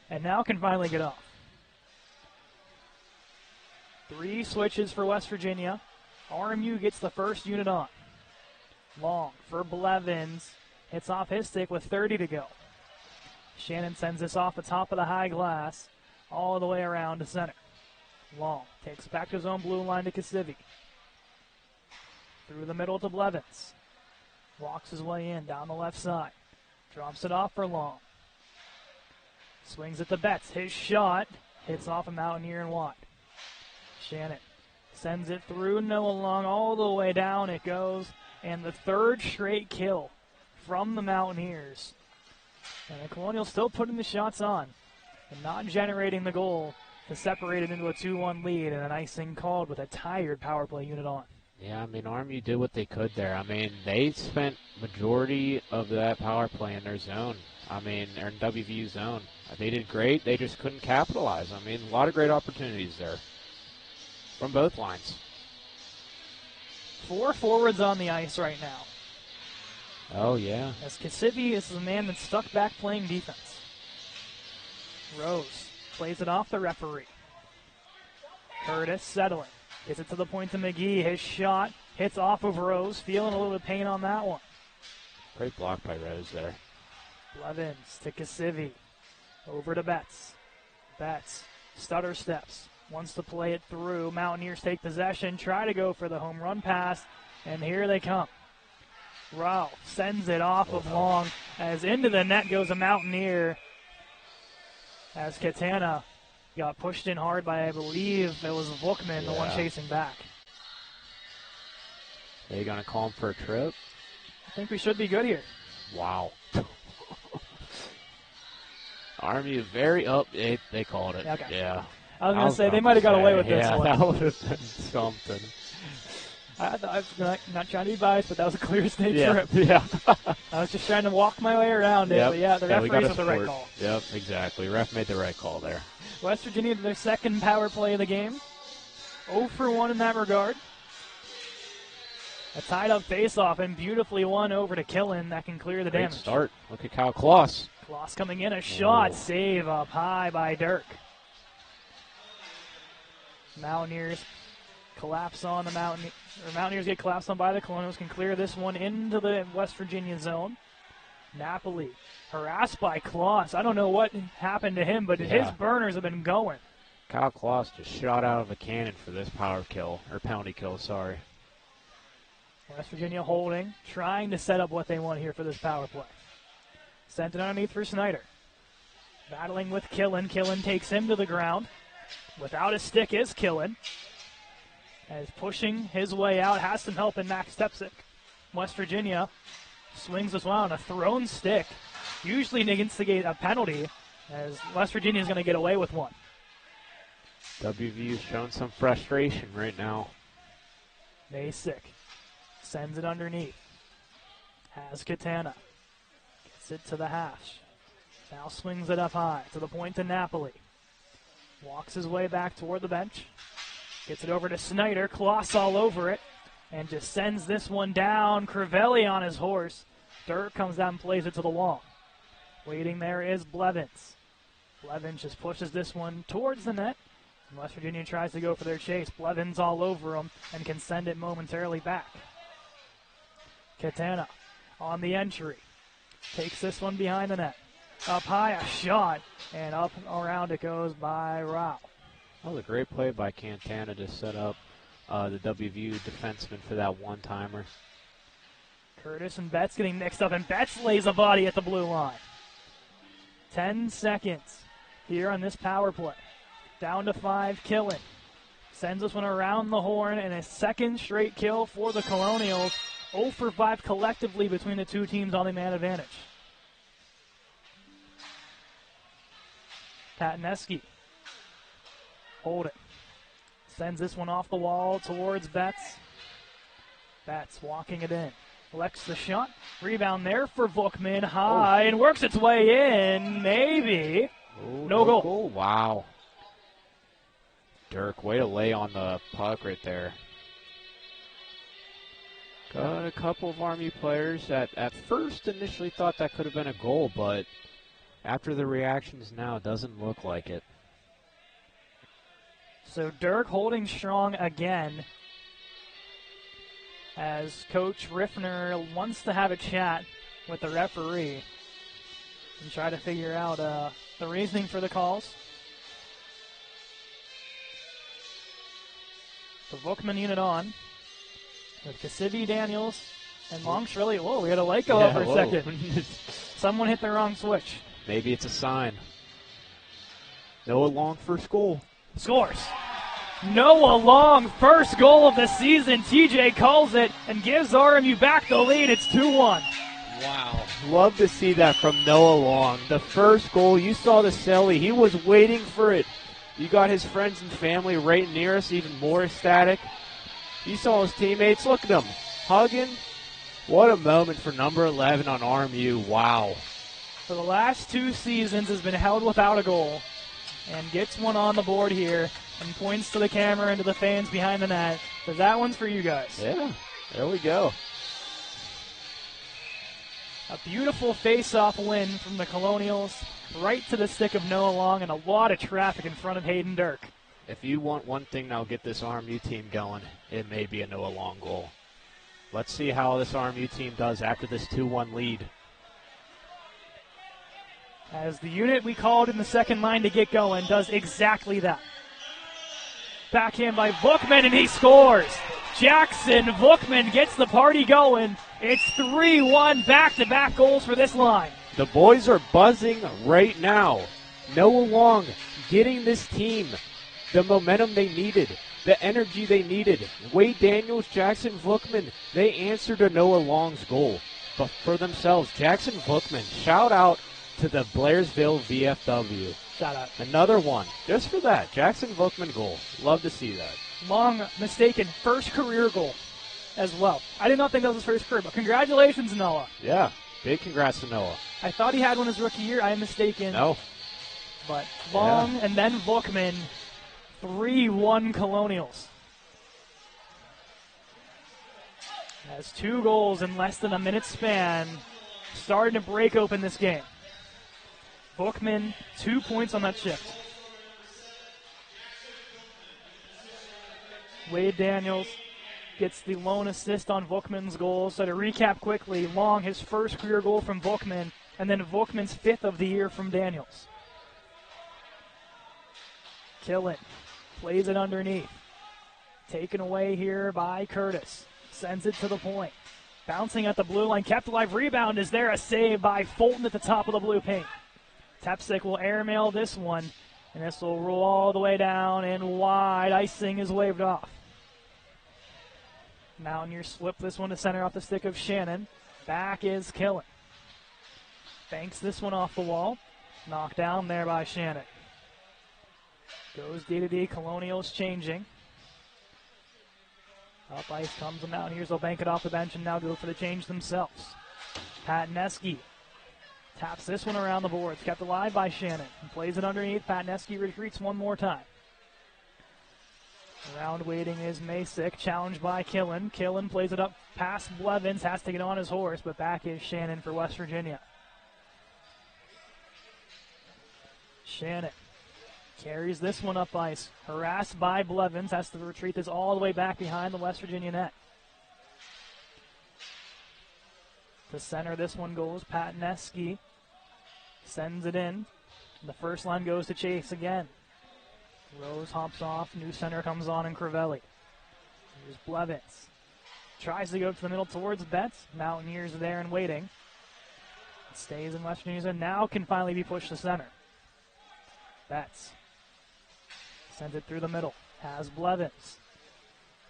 and now can finally get off. 3 switches for West Virginia. RMU gets the first unit on. Long for Blevins. Hits off his stick with 30 to go. Shannon sends this off the top of the high glass all the way around to center. Long takes back to his own blue line to Kasivi. Through the middle to Blevins. Walks his way in down the left side. Drops it off for Long. Swings at the Betts. His shot hits off a Mountaineer and wide. Shannon sends it through Noah Long all the way down. It goes. And the third straight kill from the Mountaineers. And the Colonials still putting the shots on and not generating the goal to separate it into a 2-1 lead, and an icing called with a tired power play unit on. Yeah, I mean, RMU did what they could there. I mean, they spent majority of that power play in their zone. I mean, they're in WVU zone. They did great. They just couldn't capitalize. I mean, a lot of great opportunities there from both lines. 4 forwards on the ice right now. Oh, yeah. As Kasivi is the man that's stuck back playing defense. Rose plays it off the referee. Curtis settling. Gets it to the point to McGee. His shot hits off of Rose. Feeling a little bit of pain on that one. Great block by Rose there. Blevins to Kasivi. Over to Betts. Betts stutter steps. Wants to play it through. Mountaineers take possession. Try to go for the home run pass. And here they come. Ralph sends it off of Long. As into the net goes a Mountaineer. As Katana got pushed in hard by, I believe it was Volkman, the one chasing back. Are you going to call him for a trip? I think we should be good here. Wow. RMU very up. They called it. Okay. Yeah. I was going to say, they might have got away with this one. Yeah, that would have been something. I was not trying to be biased, but that was a clear state trip. Yeah. I was just trying to walk my way around it, but the referees with the right call. Yep, exactly. Ref made the right call there. West Virginia, their second power play of the game. 0 for 1 in that regard. A tied-up face-off and beautifully won over to Killen. That can clear the damage. Great start. Look at Kyle Kloss. Kloss coming in. A shot. Save up high by Dirk. Mountaineers collapse on the Mountaineers get collapsed on by the Colonials. Can clear this one into the West Virginia zone. Napoli harassed by Kloss. I don't know what happened to him, but his burners have been going. Kyle Kloss just shot out of a cannon for this penalty kill, sorry. West Virginia holding, trying to set up what they want here for this power play. Sent it underneath for Snyder. Battling with Killen. Killen takes him to the ground. Without a stick is Killen. As pushing his way out, has some help in Max Stepsick. West Virginia swings this one on a thrown stick. Usually to instigate a penalty, as West Virginia is going to get away with one. WVU showing some frustration right now. Masick sends it underneath. Has Katana. Gets it to the hash. Now swings it up high to the point to Napoli. Walks his way back toward the bench. Gets it over to Snyder. Kloss all over it. And just sends this one down. Crivelli on his horse. Dirk comes down and plays it to the wall. Waiting there is Blevins. Blevins just pushes this one towards the net. And West Virginia tries to go for their chase. Blevins all over him and can send it momentarily back. Katana on the entry. Takes this one behind the net. Up high, a shot. And up around it goes by Rao. That was a great play by Cantana to set up the WVU defenseman for that one-timer. Curtis and Betts getting mixed up, and Betts lays a body at the blue line. 10 seconds here on this power play. Down to 5, Killen. Sends this one around the horn, and a second straight kill for the Colonials. 0 for 5 collectively between the two teams on the man advantage. Pataneski. Hold it. Sends this one off the wall towards Betts. Betts walking it in. Collects the shot. Rebound there for Vukman. High and works its way in. Maybe. Ooh, No goal. Wow. Dirk, way to lay on the puck right there. Got a couple of RMU players that at first initially thought that could have been a goal, but after the reactions now, it doesn't look like it. So Dirk holding strong again as Coach Riffner wants to have a chat with the referee and try to figure out the reasoning for the calls. The Vukman unit on with Cassidy, Daniels, and Long Shirley. Whoa, we had a light go up for a second. Someone hit the wrong switch. Maybe it's a sign. Noah Long, first goal. Scores. Noah Long, first goal of the season. TJ calls it and gives RMU back the lead. It's 2-1. Wow. Love to see that from Noah Long. The first goal, you saw the celly. He was waiting for it. You got his friends and family right near us, even more ecstatic. You saw his teammates. Look at them, hugging. What a moment for number 11 on RMU. Wow. For the last 2 seasons has been held without a goal and gets one on the board here and points to the camera and to the fans behind the net. So that one's for you guys. Yeah, there we go. A beautiful face-off win from the Colonials, right to the stick of Noah Long, and a lot of traffic in front of Hayden Dirk. If you want one thing that'll get this RMU team going, it may be a Noah Long goal. Let's see how this RMU team does after this 2-1 lead. As the unit we called in the second line to get going does exactly that. Backhand by Vukman, and he scores. Jackson Vukman gets the party going. It's 3-1, back-to-back goals for this line. The boys are buzzing right now. Noah Long getting this team the momentum they needed, the energy they needed. Wade Daniels, Jackson Vukman, they answered to Noah Long's goal. But for themselves, Jackson Vukman, shout out to the Blairsville VFW. Shout out. Another one, just for that, Jackson Vukman goal. Love to see that. Long mistaken, first career goal as well. I did not think that was his first career, but congratulations, Noah. Yeah, big congrats to Noah. I thought he had one his rookie year. I am mistaken. No. But Long and then Vukman, 3-1 Colonials. Has 2 goals in less than a minute span, starting to break open this game. Vukman, 2 points on that shift. Wade Daniels gets the lone assist on Vukman's goal. So to recap quickly, Long, his first career goal from Vukman, and then Vukman's 5th of the year from Daniels. Killen plays it underneath. Taken away here by Curtis. Sends it to the point. Bouncing at the blue line, kept alive. Rebound is there. A save by Fulton at the top of the blue paint. Tepsick will airmail this one, and this will roll all the way down and wide. Icing is waved off. Mountaineers flip this one to center off the stick of Shannon. Back is Killen. Banks this one off the wall. Knocked down there by Shannon. Goes D-to-D. Colonials changing. Up ice comes the Mountaineers. They'll bank it off the bench and now go for the change themselves. Patneski taps this one around the boards. Kept alive by Shannon. And plays it underneath. Patneski retreats one more time. Around waiting is Masick. Challenged by Killen. Killen plays it up past Blevins. Has to get on his horse, but back is Shannon for West Virginia. Shannon carries this one up ice. Harassed by Blevins. Has to retreat this all the way back behind the West Virginia net. To center this one goes Patneski. Sends it in. The first line goes to Chase again. Rose hops off. New center comes on in Crivelli. Here's Blevins. Tries to go to the middle towards Betts. Mountaineers there and waiting. Stays in West Virginia and now can finally be pushed to center. Betts sends it through the middle. Has Blevins.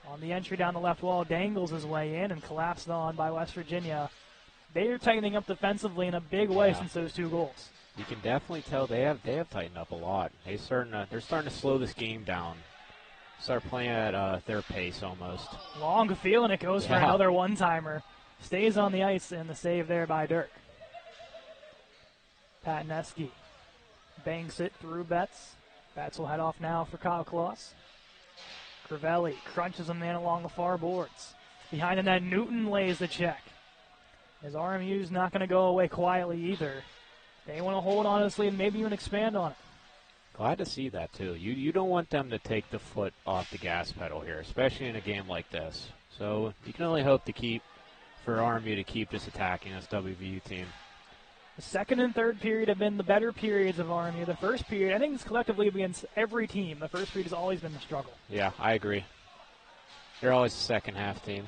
On the entry down the left wall, dangles his way in and collapsed on by West Virginia. They are tightening up defensively in a big way since those 2 goals. You can definitely tell they have tightened up a lot. They're starting to slow this game down. Start playing at their pace almost. Long feeling it goes for another one-timer. stays on the ice, and the save there by Dirk. Patneski bangs it through Betts. Betts will head off now for Kyle Kloss. Crivelli crunches a man along the far boards. Behind the net, Newton lays the check. As RMU's not going to go away quietly either. They want to hold on to this lead and maybe even expand on it. Glad to see that, too. You don't want them to take the foot off the gas pedal here, especially in a game like this. So you can only hope for RMU to keep just attacking this WVU team. The second and third period have been the better periods of RMU. The first period, I think it's collectively against every team. The first period has always been the struggle. Yeah, I agree. They're always the second half team.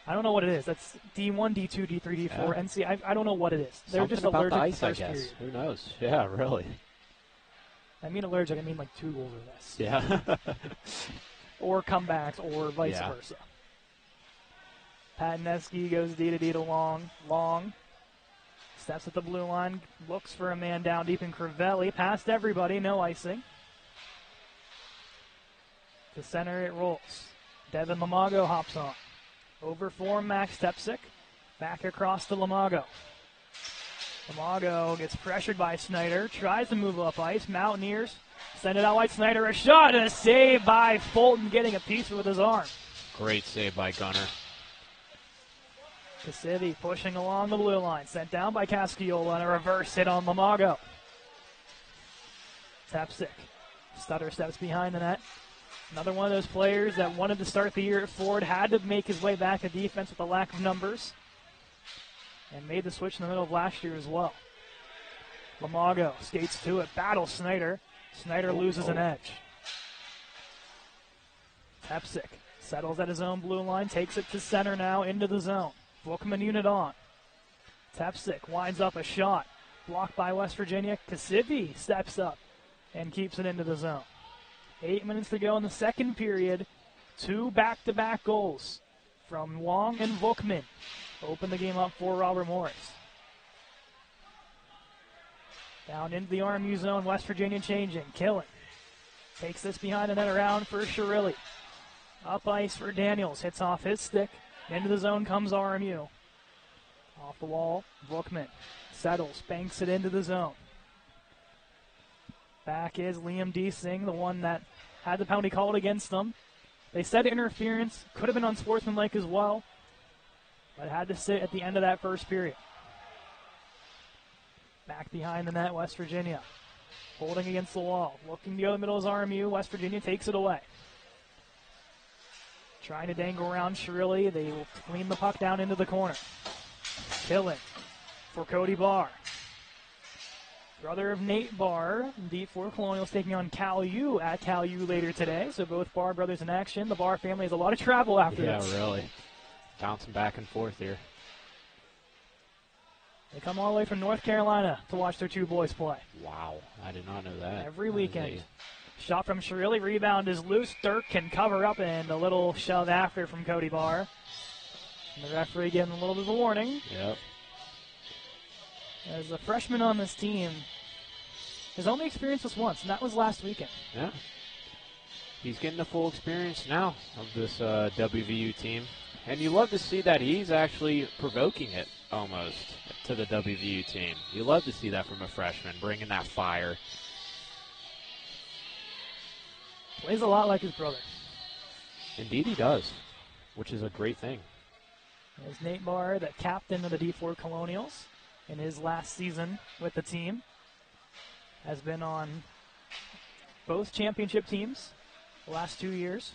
I don't know what it is. That's D1, D2, D3, D4, yeah. NC. I don't know what it is. They're Something just about allergic the ice, to the first I guess. period. Who knows? Yeah, really. I mean allergic, I mean like 2 goals or less. Yeah. Or comebacks, or vice yeah. versa. Patneski goes D to D to Long. Long steps at the blue line, looks for a man down deep in Crivelli. Past everybody, no icing. To center it rolls. Devin Lamago hops on. Over for Max Tepsic. Back across to Lamago. Lamago gets pressured by Snyder. Tries to move up ice. Mountaineers send it out wide. Snyder a shot and a save by Fulton, getting a piece with his arm. Great save by Gunner. Cassivi pushing along the blue line. Sent down by Casciola and a reverse hit on Lamago. Tepsic. Stutter steps behind the net. Another one of those players that wanted to start the year at forward, had to make his way back to defense with a lack of numbers, and made the switch in the middle of last year as well. Lamago skates to it, battles Snyder. Snyder loses an edge. Tepsic settles at his own blue line, takes it to center now, into the zone. Bookman unit on. Tepsic winds up a shot, blocked by West Virginia. Cassivi steps up and keeps it into the zone. 8 minutes to go in the second period. 2 back-to-back goals from Long and Bookman open the game up for Robert Morris. Down into the RMU zone, West Virginia changing. Killen takes this behind the net around for Shirilli. Up ice for Daniels, hits off his stick. Into the zone comes RMU. Off the wall, Bookman settles, banks it into the zone. Back is Liam Deasing, the one that had the penalty called against them. They said interference, could have been unsportsmanlike as well, but had to sit at the end of that first period. Back behind the net, West Virginia, holding against the wall. Looking to go to the middle is RMU. West Virginia takes it away. Trying to dangle around Shirilli. They will clean the puck down into the corner. Killing for Cody Barr. Brother of Nate Barr, D4 Colonials taking on Cal U at Cal U later today. So both Barr brothers in action. The Barr family has a lot of travel after this. Yeah, really. Bouncing back and forth here. They come all the way from North Carolina to watch their 2 boys play. Wow, I did not know that. Every weekend. Shot from Shirilli, rebound is loose. Dirk can cover up, and a little shove after from Cody Barr. And the referee getting a little bit of a warning. Yep. As a freshman on this team, his only experience was once, and that was last weekend. Yeah. He's getting the full experience now of this WVU team. And you love to see that he's actually provoking it almost to the WVU team. You love to see that from a freshman, bringing that fire. Plays a lot like his brother. Indeed he does, which is a great thing. There's Nate Barr, the captain of the D4 Colonials in his last season with the team. Has been on both championship teams the last 2 years.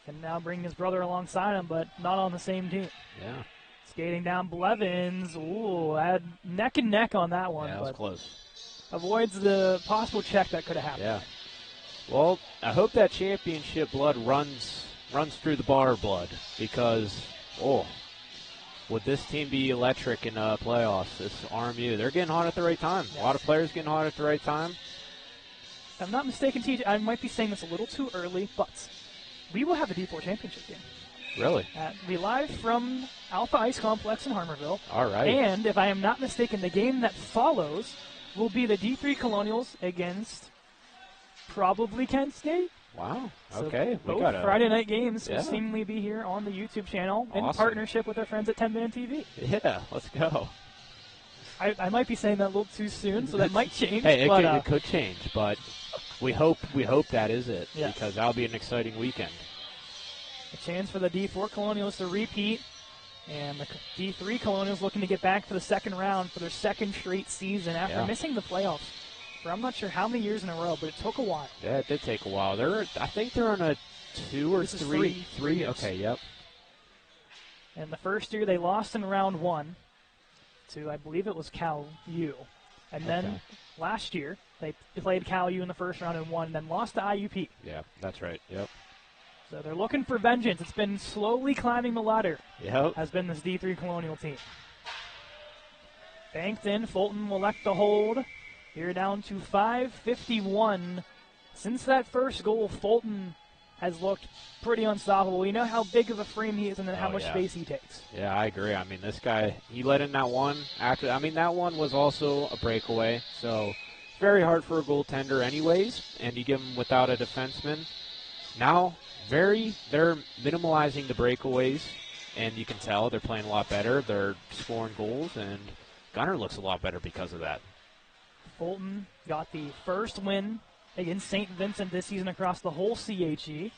Can now bring his brother alongside him, but not on the same team. Yeah. Skating down Blevins. Ooh, had neck and neck on that one. Yeah, that was but close. Avoids the possible check that could have happened. Yeah. Well, I hope that championship blood runs through the Barr blood because, would this team be electric in playoffs? This RMU, they're getting hot at the right time. Yes. A lot of players getting hot at the right time. If I'm not mistaken, TJ, I might be saying this a little too early, but we will have a D4 championship game. Really? Be live from Alpha Ice Complex in Harmarville. All right. And if I am not mistaken, the game that follows will be the D3 Colonials against probably Kent State. Wow. So Okay. both Friday night games will Yeah. seemingly be here on the YouTube channel in Awesome. partnership with our friends at 10 Minute TV. Yeah, let's go. I might be saying that a little too soon, so that might change. Hey, but, it could change, but we hope that is it, yes. because that'll be an exciting weekend. A chance for the D4 Colonials to repeat, and the D3 Colonials looking to get back to the second round for their second straight season after missing the playoffs for I'm not sure how many years in a row, but it took a while. Yeah, it did take a while. I think they're on a 2 or 3. 3 years. Okay, yep. And the first year they lost in round 1 to, I believe it was Cal U. And then last year they played Cal U in the first round and won, and then lost to IUP. Yeah, that's right. Yep. So they're looking for vengeance. It's been slowly climbing the ladder. Yep. Has been this D3 Colonial team. Banked in, Fulton will elect the hold. Here down to 5:51. Since that first goal, Fulton has looked pretty unstoppable. We know how big of a frame he is and then how much space he takes. Yeah, I agree. I mean, this guy, he let in that one after. I mean, that one was also a breakaway, so very hard for a goaltender anyways, and you give him without a defenseman. Now, they're minimalizing the breakaways, and you can tell they're playing a lot better. They're scoring goals, and Gunner looks a lot better because of that. Fulton got the first win against St. Vincent this season across the whole CHE.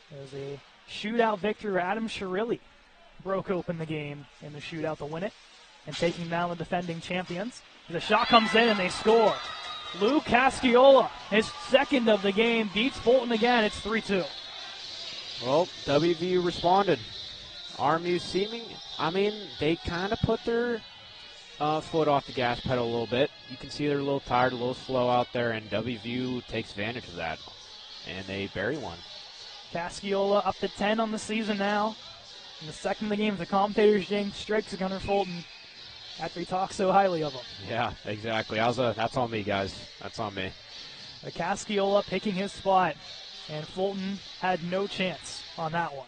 It was a shootout victory where Adam Shirilli broke open the game in the shootout to win it and taking down the defending champions. The shot comes in and they score. Lou Casciola, his second of the game, beats Fulton again. It's 3-2. Well, WVU responded. RMU they kind of put their foot off the gas pedal a little bit. You can see they're a little tired, a little slow out there, and WVU takes advantage of that, and they bury one. Casciola up to 10 on the season now. In the second of the game, the commentators James strikes Gunner Fulton after he talks so highly of him. Yeah, exactly. That's on me, guys. That's on me. Casciola picking his spot, and Fulton had no chance on that one.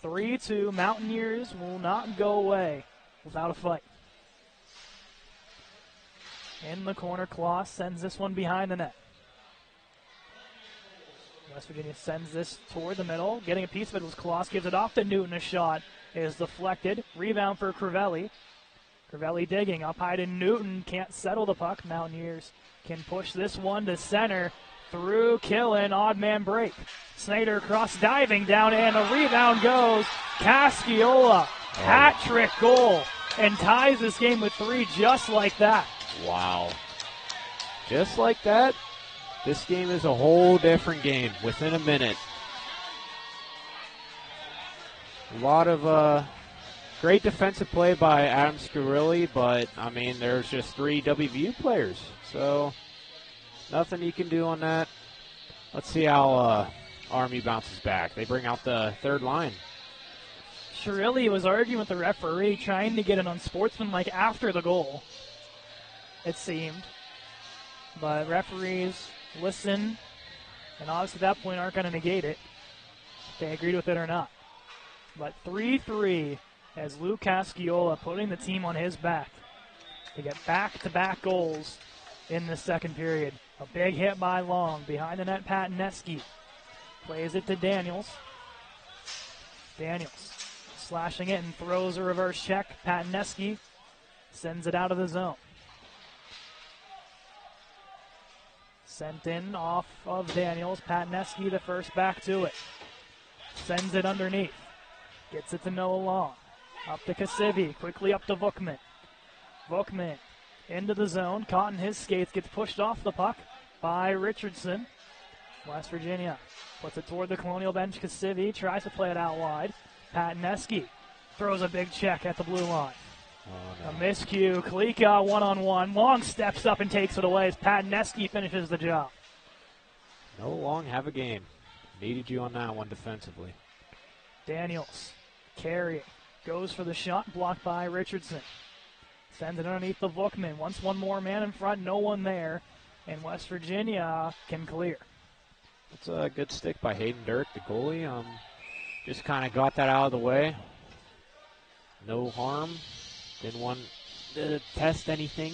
3-2. Mountaineers will not go away without a fight. In the corner, Kloss sends this one behind the net. West Virginia sends this toward the middle. Getting a piece of it was Kloss. Gives it off to Newton. A shot is deflected. Rebound for Crivelli. Crivelli digging up high to Newton. Can't settle the puck. Mountaineers can push this one to center. Through Killen. Odd man break. Snyder cross diving down, and the rebound goes. Casciola. Hat trick goal. And ties this game with 3 just like that. Wow. Just like that, this game is a whole different game within a minute. A lot of great defensive play by Adam Scarilli, but, there's just 3 WVU players. So, nothing you can do on that. Let's see how Army bounces back. They bring out the third line. Shirilli was arguing with the referee, trying to get an unsportsmanlike after the goal, it seemed. But referees listen, and obviously at that point aren't going to negate it, if they agreed with it or not. But 3-3 as Lou Casciola putting the team on his back to get back-to-back goals in the second period. A big hit by Long. Behind the net, Patineski plays it to Daniels. Daniels slashing it and throws a reverse check. Patineski sends it out of the zone. Sent in off of Daniels. Patineski the first back to it. Sends it underneath. Gets it to Noah Long. Up to Kasivi. Quickly up to Vukman. Vukman into the zone. Caught in his skates. Gets pushed off the puck by Richardson. West Virginia puts it toward the Colonial bench. Kasivi tries to play it out wide. Patineski throws a big check at the blue line. A miscue. Kalika one-on-one. Long steps up and takes it away as Patineski finishes the job. No, Long, have a game. Needed you on that one defensively. Daniels carrying. Goes for the shot. Blocked by Richardson. Sends it underneath the Vukman. Once one more man in front. No one there. And West Virginia can clear. It's a good stick by Hayden Dirk, the goalie. Just kind of got that out of the way. No harm. Didn't want to test anything.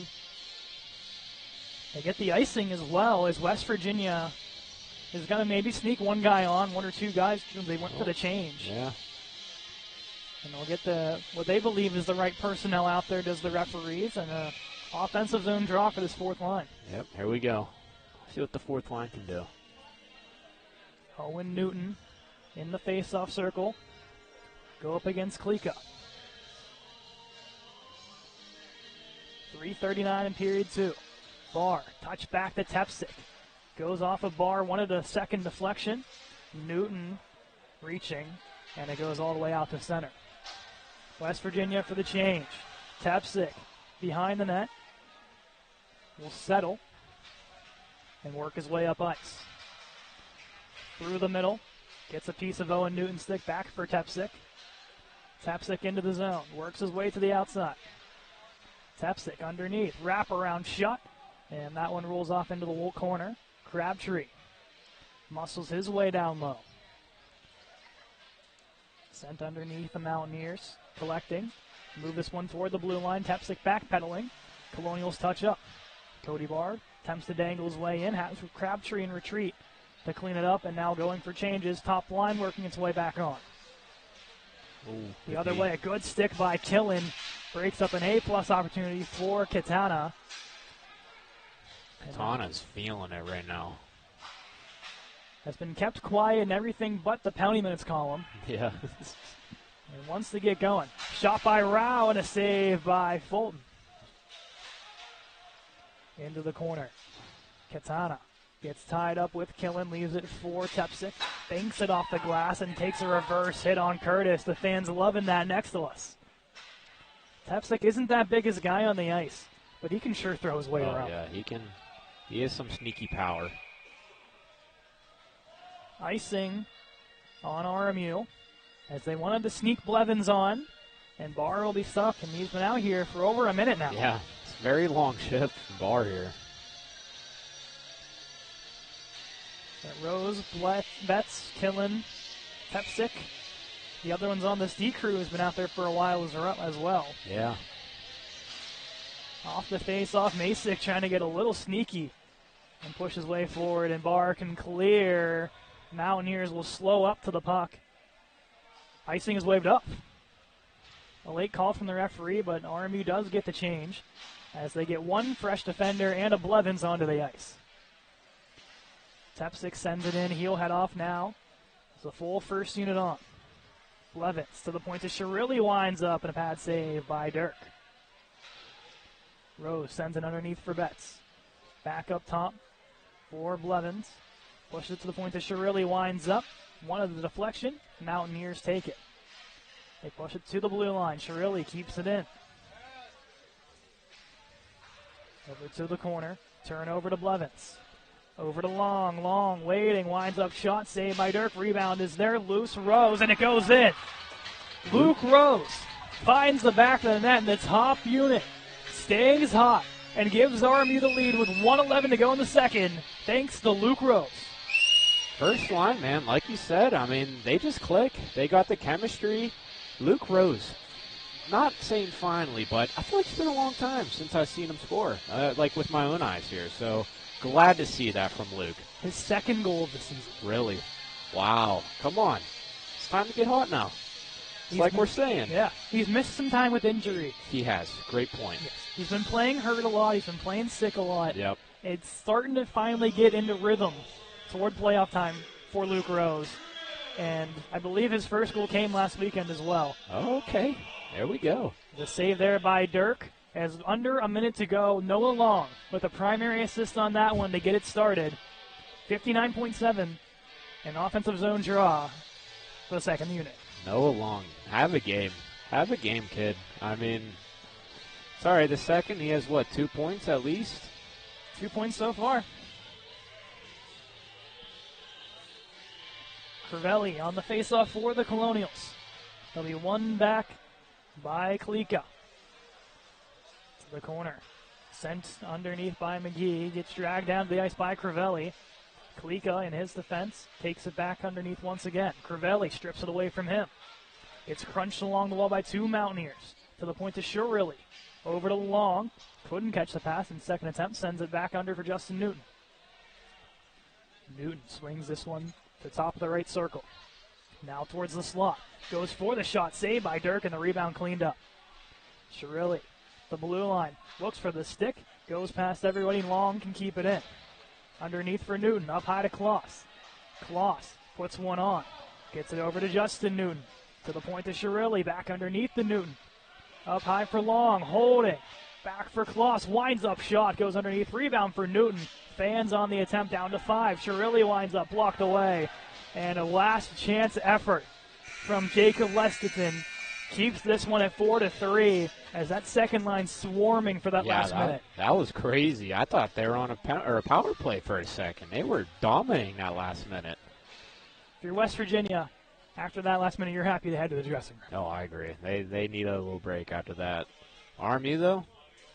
They get the icing as well as West Virginia is going to maybe sneak one guy on, one or two guys. They went for the change. Yeah. And they'll get what they believe is the right personnel out there, does the referees, and an offensive zone draw for this fourth line. Yep, here we go. See what the fourth line can do. Owen Newton in the face-off circle. Go up against Klika. 3:39 in period 2. Barr, touch back to Tepsic. Goes off of Barr, wanted a second deflection. Newton reaching, and it goes all the way out to center. West Virginia for the change. Tepsic behind the net. Will settle and work his way up ice. Through the middle. Gets a piece of Owen Newton's stick back for Tepsic. Tepsic into the zone. Works his way to the outside. Tepsic underneath. Wraparound shot. And that one rolls off into the corner. Crabtree muscles his way down low. Sent underneath the Mountaineers. Collecting. Move this one toward the blue line. Tepsic backpedaling. Colonials touch up. Cody Barr attempts to dangle his way in. Has Crabtree in retreat to clean it up. And now going for changes. Top line working its way back on. Ooh, the other way, a good stick by Killen. Breaks up an A-plus opportunity for Katana. Katana's feeling it right now. Has been kept quiet in everything but the penalty minutes column. Yeah. And wants to get going. Shot by Rao and a save by Fulton. Into the corner. Katana gets tied up with Killen, leaves it for Tepsic. Banks it off the glass and takes a reverse hit on Curtis. The fans loving that next to us. Tepsic isn't that big as a guy on the ice, but he can sure throw his weight around. Yeah, he has some sneaky power. Icing on RMU as they wanted to sneak Blevins on, and Barr will be stuck, and he's been out here for over a minute now. Yeah, it's a very long shift from Barr here. Rose, Betts, Killen, Tepsic. The other one's on this D crew has been out there for a while as well. Yeah. Off the face-off, Masick trying to get a little sneaky and push his way forward, and Barr can clear. Mountaineers will slow up to the puck. Icing is waved up. A late call from the referee, but RMU does get the change as they get one fresh defender and a Blevins onto the ice. Tepsic sends it in. He'll head off now. It's a full first unit on. Blevins to the point to Shirilli, winds up, and a pad save by Dirk. Rose sends it underneath for Betts. Back up top for Blevins. Pushes it to the point to Shirilli, winds up. One of the deflection. Mountaineers take it. They push it to the blue line. Shirilli keeps it in. Over to the corner. Turn over to Blevins. Over to Long, waiting, winds up, shot, saved by Dirk, rebound is there, loose, Rose, and it goes in. Luke Rose finds the back of the net, and the top unit stays hot and gives RMU the lead with 1:11 to go in the second, thanks to Luke Rose. First line, man, like you said, I mean, they just click. They got the chemistry. Luke Rose, not saying finally, but I feel like it's been a long time since I've seen him score, like with my own eyes here, so glad to see that from Luke. His second goal of the season. Really? Wow. Come on. It's time to get hot now. It's like we're saying. Yeah. He's missed some time with injury. He has. Great point. Yes. He's been playing hurt a lot. He's been playing sick a lot. Yep. It's starting to finally get into rhythm toward playoff time for Luke Rose. And I believe his first goal came last weekend as well. Okay. There we go. The save there by Dirk. As under a minute to go, Noah Long with a primary assist on that one to get it started. 59.7, an offensive zone draw for the second unit. Noah Long, have a game. Have a game, kid. I mean, sorry, the second, he has, 2 points at least? 2 points so far. Crivelli on the faceoff for the Colonials. They'll be won back by Klika. The corner. Sent underneath by McGee. Gets dragged down to the ice by Crivelli. Klika in his defense takes it back underneath once again. Crivelli strips it away from him. It's crunched along the wall by two Mountaineers. To the point to Shirilli. Over to Long. Couldn't catch the pass in second attempt. Sends it back under for Justin Newton. Newton swings this one to the top of the right circle. Now towards the slot. Goes for the shot. Saved by Dirk, and the rebound cleaned up. Chirilli, the blue line. Looks for the stick. Goes past everybody. Long can keep it in. Underneath for Newton. Up high to Kloss. Kloss puts one on. Gets it over to Justin Newton. To the point to Chirilli. Back underneath the Newton. Up high for Long. Holding. Back for Kloss. Winds up shot. Goes underneath. Rebound for Newton. Fans on the attempt down to 5. Chirilli winds up. Blocked away. And a last chance effort from Jacob Lesteton keeps this one at 4-3 as that second line swarming for that last minute. That was crazy. I thought they were on a power play for a second. They were dominating that last minute. If you're West Virginia, after that last minute, you're happy to head to the dressing room. Oh, I agree. They need a little break after that. RMU, though,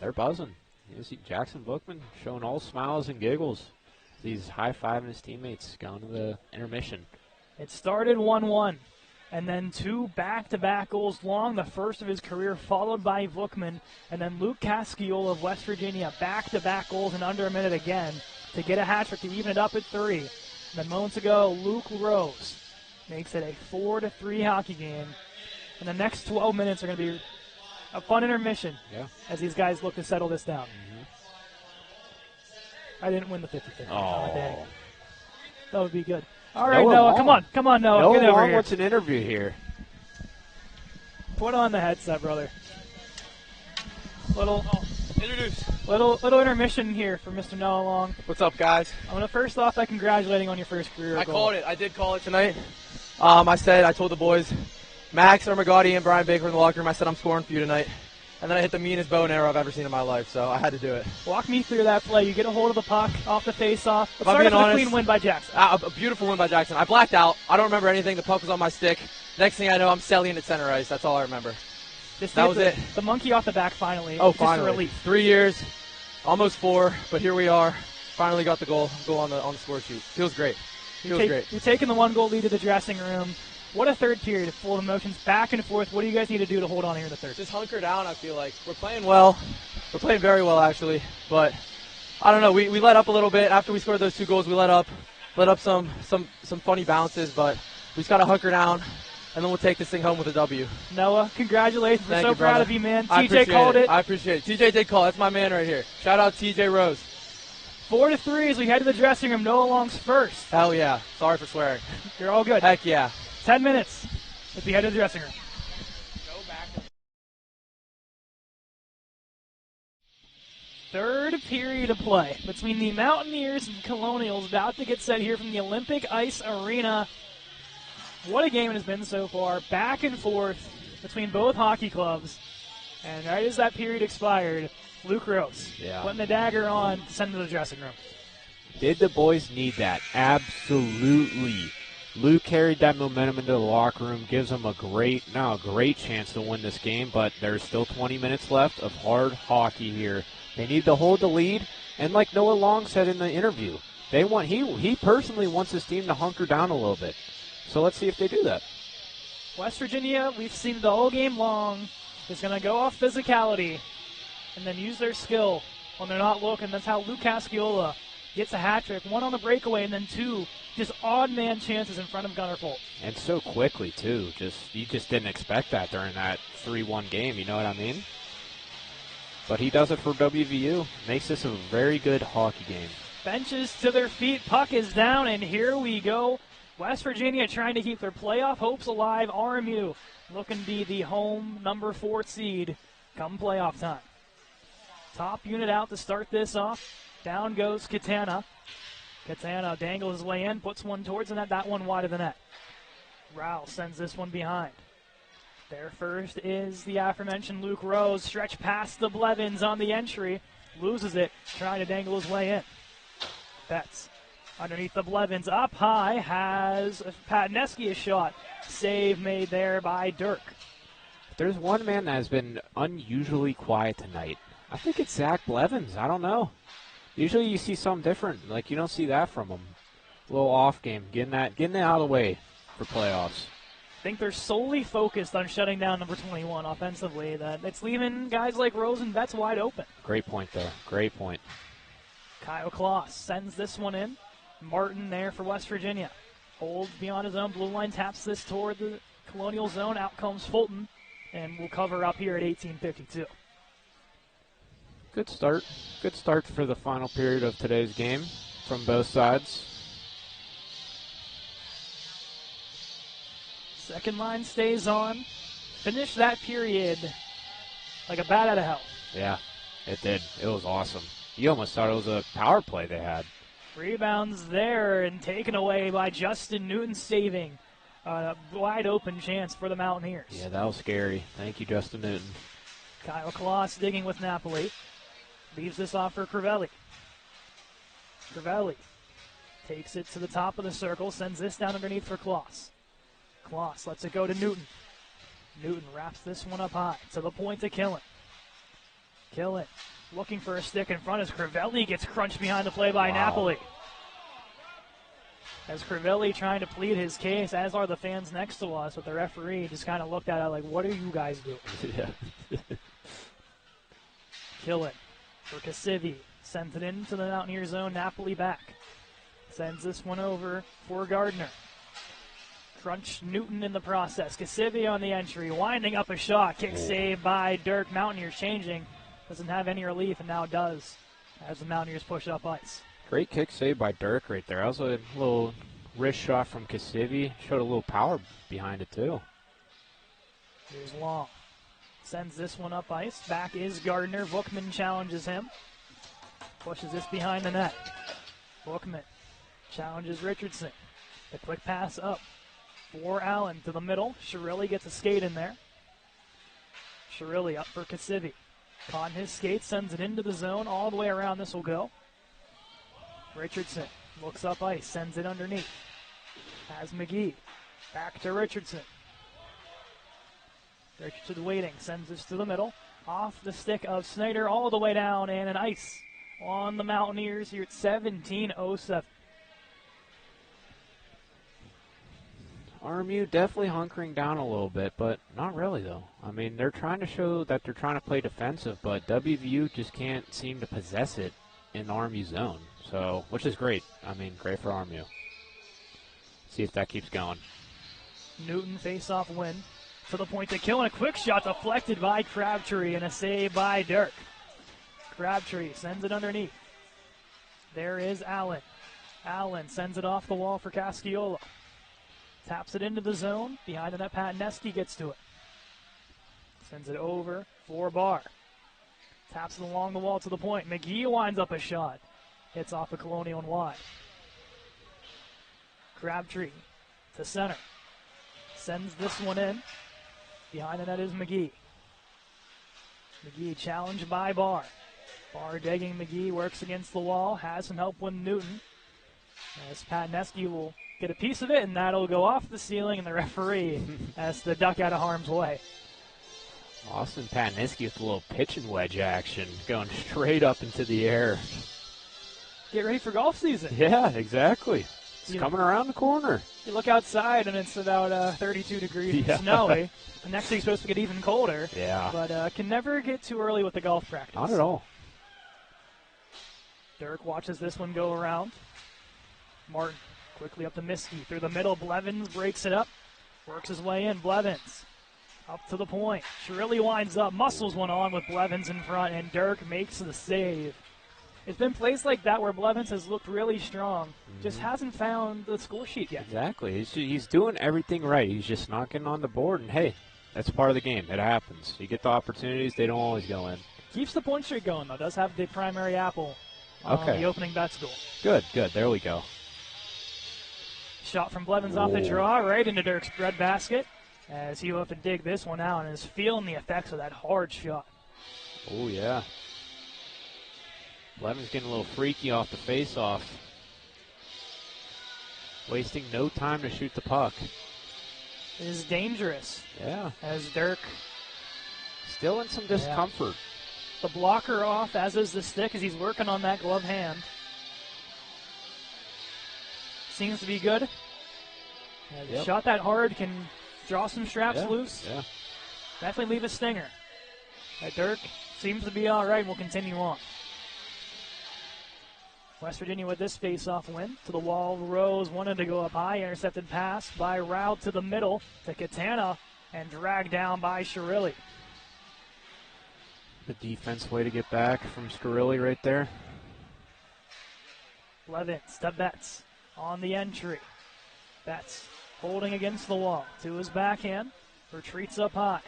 they're buzzing. You see Jackson Bookman showing all smiles and giggles. He's high-fiving his teammates going to the intermission. It started 1-1, and then 2 back-to-back goals. Long, the first of his career, followed by Bookman, and then Luke Casciola of West Virginia, back-to-back goals in under a minute again to get a hat-trick to even it up at 3. And then moments ago, Luke Rose makes it a 4-3 hockey game. And the next 12 minutes are going to be a fun intermission as these guys look to settle this down. I didn't win the 50-50. Oh, dang. That would be good. All right, Noah, come on, Noah. Get over here. What's an interview here? Put on the headset, brother. Little intermission here for Mr. Noah Long. What's up, guys? I'm going to first off by congratulating on your first career goal. I called it. I did call it tonight. I told the boys, Max, Armagati, and Brian Baker in the locker room, I said I'm scoring for you tonight. And then I hit the meanest bow and arrow I've ever seen in my life, so I had to do it. Walk me through that play. You get a hold of the puck off the face-off. If I'm being honest, a clean win by Jackson. A beautiful win by Jackson. I blacked out. I don't remember anything. The puck was on my stick. Next thing I know, I'm selling at center ice. That's all I remember. That was it. The monkey off the back finally. Oh, just finally. a relief. 3 years, almost 4, but here we are. Finally got the goal on the score sheet. Feels great. Great. You're taking the 1-goal lead to the dressing room. What a third period, full of emotions, back and forth. What do you guys need to do to hold on here in the third? Just hunker down, I feel like. We're playing well. We're playing very well, actually. But, I don't know, we let up a little bit. After we scored those 2 goals, we let up some funny bounces. But we just got to hunker down, and then we'll take this thing home with a W. Noah, congratulations. We're so proud of you, man. TJ called it. I appreciate it. TJ did call. That's my man right here. Shout out TJ Rose. 4-3 as we head to the dressing room. Noah Long's first. Hell yeah. Sorry for swearing. You're all good. Heck yeah. 10 minutes as we head to the dressing room. Go back. Third period of play between the Mountaineers and Colonials, about to get set here from the Olympic Ice Arena. What a game it has been so far. Back and forth between both hockey clubs. And right as that period expired, Luke Rose putting the dagger on to send to the dressing room. Did the boys need that? Absolutely. Luke carried that momentum into the locker room, gives them a great chance to win this game, but there's still 20 minutes left of hard hockey here. They need to hold the lead, and like Noah Long said in the interview, he personally wants his team to hunker down a little bit. So let's see if they do that. West Virginia, we've seen the whole game long, is going to go off physicality and then use their skill when they're not looking. That's how Luke Casciola gets a hat trick, 1 on the breakaway, and then 2 just odd man chances in front of Gunnar Folt. And so quickly, too. You just didn't expect that during that 3-1 game, you know what I mean? But he does it for WVU. Makes this a very good hockey game. Benches to their feet, puck is down, and here we go. West Virginia trying to keep their playoff hopes alive. RMU looking to be the home number 4 seed come playoff time. Top unit out to start this off. Down goes Katana. Katana dangles his way in, puts one towards the net, that one wide of the net. Rowell sends this one behind. There first is the aforementioned Luke Rose. Stretch past the Blevins on the entry. Loses it, trying to dangle his way in. Betts underneath the Blevins. Up high has Patneski a shot. Save made there by Dirk. There's one man that has been unusually quiet tonight. I think it's Zach Blevins. I don't know. Usually you see something different. Like, you don't see that from him. A little off game, getting that out of the way for playoffs. I think they're solely focused on shutting down number 21 offensively. That it's leaving guys like Rose and Betts wide open. Great point there. Great point. Kyle Kloss sends this one in. Martin there for West Virginia. Holds beyond his own blue line, taps this toward the Colonial zone. Out comes Fulton, and we'll cover up here at 18:52. Good start. Good start for the final period of today's game from both sides. Second line stays on. Finish that period like a bat out of hell. Yeah, it did. It was awesome. You almost thought it was a power play they had. Rebounds there and taken away by Justin Newton, saving a wide open chance for the Mountaineers. Yeah, that was scary. Thank you, Justin Newton. Kyle Kloss digging with Napoli. Leaves this off for Crivelli. Crivelli takes it to the top of the circle, sends this down underneath for Kloss. Kloss lets it go to Newton. Newton wraps this one up high to the point to Killen. Killen looking for a stick in front as Crivelli gets crunched behind the play by Napoli. As Crivelli trying to plead his case, as are the fans next to us, but the referee just kind of looked at it like, what are you guys doing? Yeah. Killen for Cassivi. Sends it into the Mountaineer zone. Napoli back. Sends this one over for Gardner. Crunch Newton in the process. Cassivi on the entry. Winding up a shot. Kick save by Dirk. Mountaineers changing. Doesn't have any relief and now does as the Mountaineers push up ice. Great kick save by Dirk right there. That was a little wrist shot from Cassivi. Showed a little power behind it too. Here's Long. Sends this one up ice. Back is Gardner. Bookman challenges him. Pushes this behind the net. Bookman challenges Richardson. The quick pass up for Allen to the middle. Shirilli gets a skate in there. Shirilli up for Cassivi. Caught in his skate, sends it into the zone. All the way around this will go. Richardson looks up ice, sends it underneath. Has McGee. Back to Richardson. Richardson waiting, sends this to the middle. Off the stick of Snyder all the way down, and an ice on the Mountaineers here at 17:07. RMU definitely hunkering down a little bit, but not really, though. I mean, they're trying to show that they're trying to play defensive, but WVU just can't seem to possess it in the RMU zone, so which is great. I mean, great for RMU. See if that keeps going. Newton face-off win to the point to kill, and a quick shot deflected by Crabtree and a save by Dirk. Crabtree sends it underneath. There is Allen. Allen sends it off the wall for Casciola. Taps it into the zone. Behind the net, Patineski gets to it. Sends it over for Barr. Taps it along the wall to the point. McGee winds up a shot. Hits off the Colonial and wide. Crabtree to center. Sends this one in. Behind the net is McGee. McGee challenged by Barr. Barr digging McGee, works against the wall. Has some help with Newton. As Patineski will get a piece of it, and that'll go off the ceiling, and the referee has to duck out of harm's way. Austin Patineski with a little pitch and wedge action, going straight up into the air. Get ready for golf season. Yeah, exactly. It's coming around the corner. You look outside, and it's about 32 degrees and snowy. And next week's supposed to get even colder. Yeah. But can never get too early with the golf practice. Not at all. Dirk watches this one go around. Martin quickly up to Miskey. Through the middle, Blevins breaks it up. Works his way in. Blevins up to the point. Shirilli winds up, muscles one on with Blevins in front, and Dirk makes the save. It's been plays like that where Blevins has looked really strong, just hasn't found the score sheet yet. Exactly. He's doing everything right. He's just not getting on the board, and hey, that's part of the game. It happens. You get the opportunities, they don't always go in. Keeps the point streak going, though. Does have the primary apple on the opening bets goal. Good. There we go. Shot from Blevins off the draw, right into Dirk's breadbasket, as he will have to dig this one out and is feeling the effects of that hard shot. Oh, yeah. Blevins getting a little freaky off the face-off. Wasting no time to shoot the puck. It is dangerous. Yeah. As Dirk still in some discomfort. The blocker off, as is the stick, as he's working on that glove hand. Seems to be good. Shot that hard, can draw some straps loose. Yeah. Definitely leave a stinger. Dirk seems to be all right. We'll continue on. West Virginia with this face-off win. To the wall, Rose wanted to go up high. Intercepted pass by Route to the middle to Katana and dragged down by Shirilli. The defense way to get back from Scarilli right there. Blevins to Betts on the entry. Betts holding against the wall. To his backhand. Retreats up high.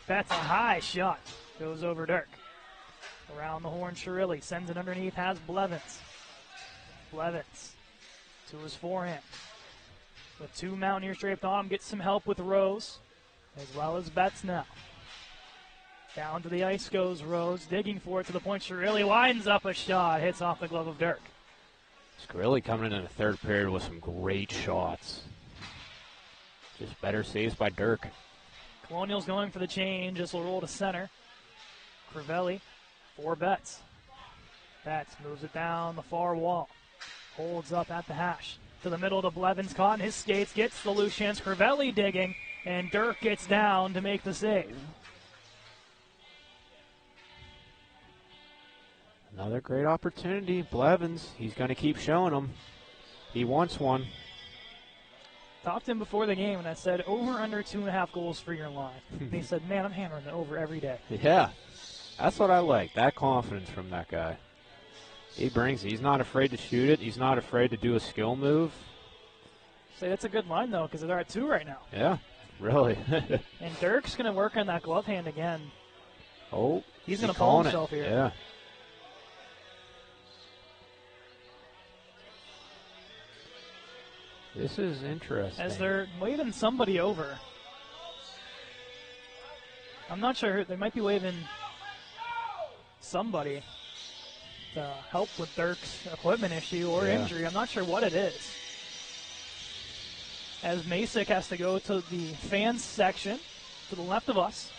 Betts a high shot. Goes over Dirk. Around the horn, Shirilli sends it underneath, has Blevins. Blevins to his forehand. With 2 Mountaineers draped on him, gets some help with Rose, as well as Betts now. Down to the ice goes Rose, digging for it to the point. Shirilli winds up a shot, hits off the glove of Dirk. Scarilli coming in the third period with some great shots. Just better saves by Dirk. Colonials going for the change. This will roll to center. Crivelli for Betts. Betts moves it down the far wall. Holds up at the hash. To the middle to Blevins. Caught in his skates. Gets the loose chance. Crivelli digging. And Dirk gets down to make the save. Another great opportunity. Blevins, he's going to keep showing them. He wants one. Talked to him before the game, and I said, over under 2.5 goals for your line. And he said, man, I'm hammering the over every day. Yeah, that's what I like, that confidence from that guy. He's not afraid to shoot it. He's not afraid to do a skill move. Say that's a good line, though, because they're at 2 right now. Yeah, really. And Dirk's going to work on that glove hand again. Oh, he's going to pull himself here. Yeah. This is interesting. As they're waving somebody over. I'm not sure. They might be waving somebody to help with Dirk's equipment issue or injury. I'm not sure what it is. As Masick has to go to the fans section to the left of us.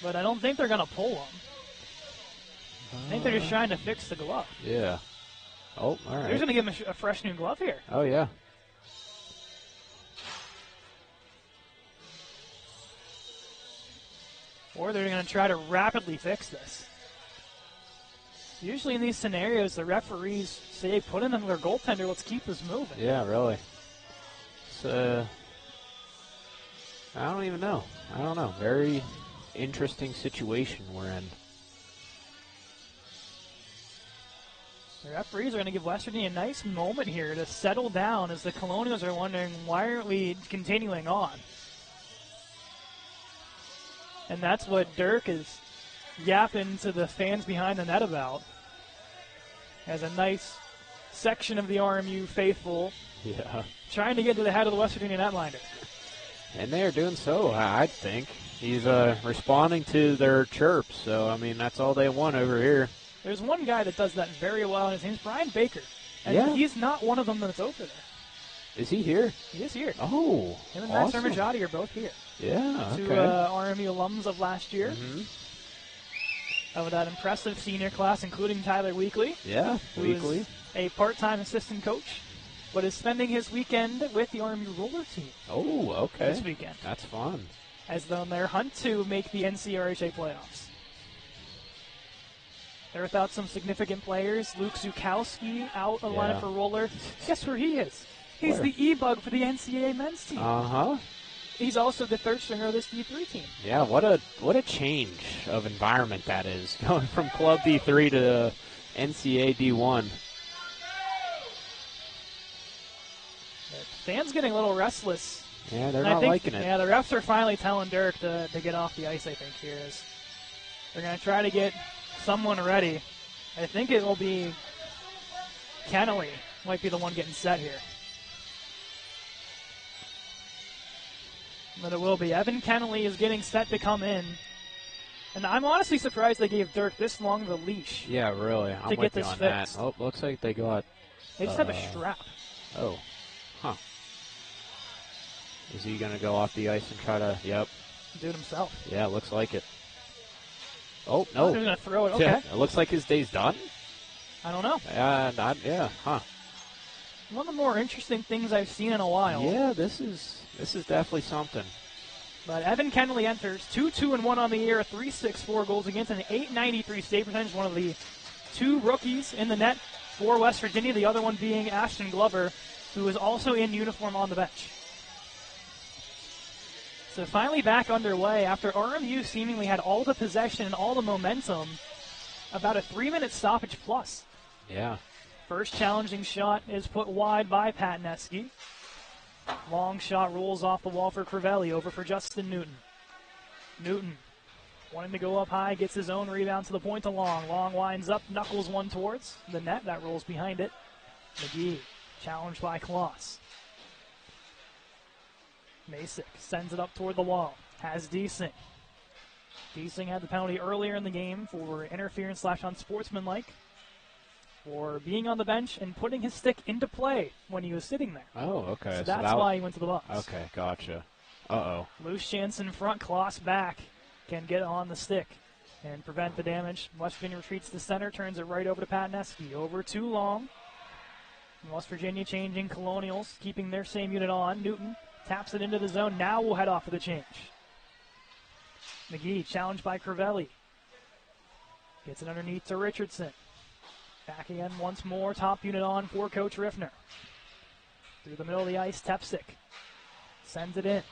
But I don't think they're going to pull him. I think they're just trying to fix the glove. Yeah. Oh, all right. They're going to give him a fresh new glove here. Oh, yeah. Or they're going to try to rapidly fix this. Usually in these scenarios, the referees say, put in their goaltender, let's keep this moving. Yeah, really. So, I don't even know. I don't know. Very interesting situation we're in. The referees are going to give West Virginia a nice moment here to settle down as the Colonials are wondering, why aren't we continuing on? And that's what Dirk is yapping to the fans behind the net about. As a nice section of the RMU faithful trying to get to the head of the West Virginia netminder. And they are doing so, I think. He's responding to their chirps, so, I mean, that's all they want over here. There's one guy that does that very well, and his name's Brian Baker. And he's not one of them that's over there. Is he here? He is here. Oh, him and awesome. Max Armajati are both here. Yeah, okay. 2 RMU alums of last year. Mm-hmm. Of that impressive senior class, including Tyler Weekly. Yeah, Weekly. Is a part-time assistant coach, but is spending his weekend with the RMU roller team. Oh, okay. This weekend. That's fun. As on their hunt to make the NCRHA playoffs. They're without some significant players. Luke Zukowski out of lineup for roller. Guess where he is? He's the E-bug for the NCAA men's team. Uh-huh. He's also the third stringer of this D3 team. Yeah, what a change of environment that is, going from Club D3 to NCAA D1. The fans getting a little restless. Yeah, they're not liking it. Yeah, the refs are finally telling Dirk to get off the ice, I think, here. They're going to try to get someone ready. I think it will be Kennelly might be the one getting set here. But it will be. Evan Kennelly is getting set to come in. And I'm honestly surprised they gave Dirk this long of a leash. Yeah, really. I'm with you on that. Oh, looks like they got... They just have a strap. Oh. Huh. Is he going to go off the ice and try to... Yep. Do it himself. Yeah, looks like it. Oh, no. He's going to throw it. Okay. Yeah, it looks like his day's done. I don't know. One of the more interesting things I've seen in a while. Yeah, this is definitely something. But Evan Kennelly enters 2-2-1 on the year, 3.64 goals against, and an .893 save percentage. One of the two rookies in the net for West Virginia, the other one being Ashton Glover, who is also in uniform on the bench. So finally back underway after RMU seemingly had all the possession and all the momentum, about a 3-minute stoppage plus. Yeah. First challenging shot is put wide by Patneski. Long shot rolls off the wall for Crivelli, over for Justin Newton. Newton wanting to go up high, gets his own rebound to the point to Long. Long winds up, knuckles one towards the net, that rolls behind it. McGee challenged by Kloss. Masick sends it up toward the wall. Has Deasing. Deasing had the penalty earlier in the game for interference / unsportsmanlike, for being on the bench and putting his stick into play when he was sitting there. Oh, okay. So that's why he went to the box. Okay, gotcha. Uh-oh. Loose chance in front, Kloss back. Can get on the stick and prevent the damage. West Virginia retreats to center, turns it right over to Patneski. Over too long. West Virginia changing Colonials, keeping their same unit on. Newton taps it into the zone. Now we'll head off for the change. McGee challenged by Crivelli. Gets it underneath to Richardson. Back again once more. Top unit on for Coach Riffner. Through the middle of the ice, Tepsick sends it in.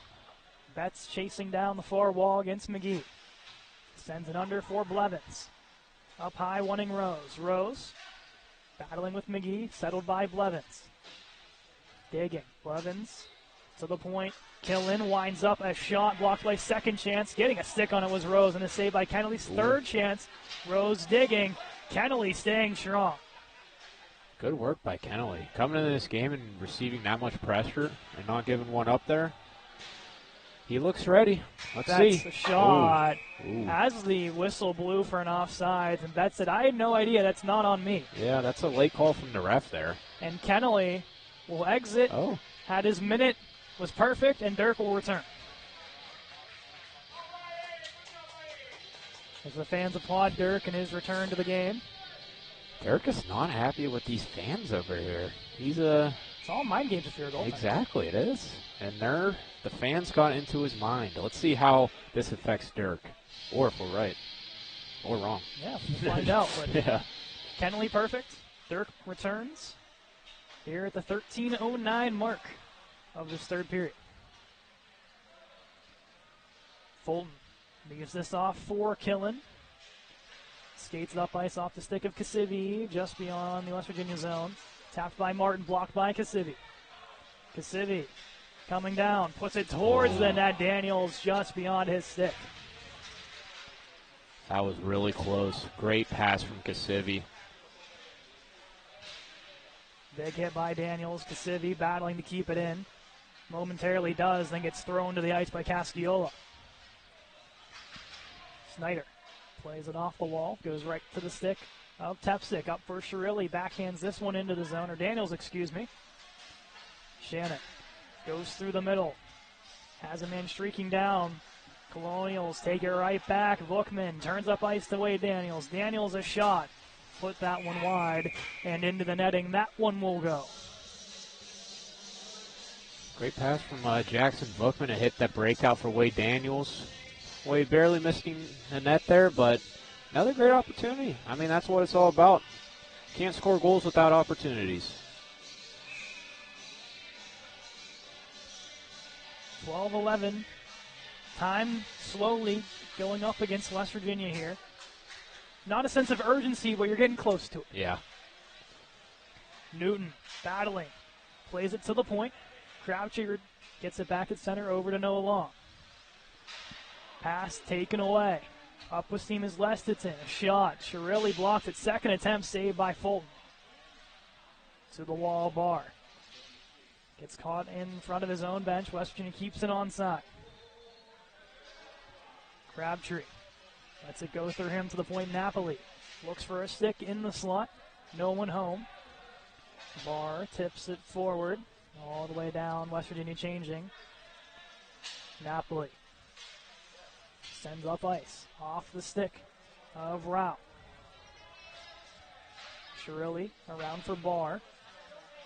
Betts chasing down the far wall against McGee. Sends it under for Blevins. Up high, wanting Rose. Rose battling with McGee, settled by Blevins. Digging. Blevins to the point. Killen winds up a shot blocked by Second Chance. Getting a stick on it was Rose, and a save by Kennelly's Third Chance. Rose digging. Kennelly staying strong. Good work by Kennelly. Coming into this game and receiving that much pressure and not giving one up there. He looks ready. Let's see. That's the shot. Ooh. As the whistle blew for an offsides, and Bet said, I had no idea, that's not on me. Yeah, that's a late call from the ref there. And Kennelly will exit. Oh. Had his minute, was perfect, and Dirk will return. As the fans applaud Dirk in his return to the game. Dirk is not happy with these fans over here. He's It's all mind games if you're a goaltender. Exactly, it is. And the fans got into his mind. Let's see how this affects Dirk, or if we're right, or wrong. Yeah, we'll find out. But yeah. Kennelly perfect. Dirk returns here at the 13:09 mark of this third period. Fulton leaves this off for Killen. Skates it up ice off the stick of Kasivi, just beyond the West Virginia zone. Tapped by Martin, blocked by Kasivi. Kasivi coming down, puts it towards the net. Daniels just beyond his stick. That was really close. Great pass from Kasivi. Big hit by Daniels. Kasivi battling to keep it in. Momentarily does, then gets thrown to the ice by Casciola. Snyder plays it off the wall, goes right to the stick of Tepsick. Up for Shirilli, backhands this one into the zone, or Daniels, excuse me. Shannon goes through the middle, has a man streaking down. Colonials take it right back. Bookman turns up ice to Wade Daniels. Daniels a shot. Put that one wide and into the netting. That one will go. Great pass from Jackson Bookman to hit that breakout for Wade Daniels. Wade barely missing the net there, but another great opportunity. I mean, that's what it's all about. Can't score goals without opportunities. 12-11. Time slowly going up against West Virginia here. Not a sense of urgency, but you're getting close to it. Yeah. Newton battling. Plays it to the point. Croucher gets it back at center over to Noah Long. Pass taken away. Up with steam is Lestetson. A shot. Shirilli blocks it. Second attempt saved by Fulton. To the wall bar. Gets caught in front of his own bench. West Virginia keeps it onside. Crabtree lets it go through him to the point. Napoli looks for a stick in the slot. No one home. Barr tips it forward. All the way down. West Virginia changing. Napoli sends up ice. Off the stick of Rao. Shirilli around for Barr.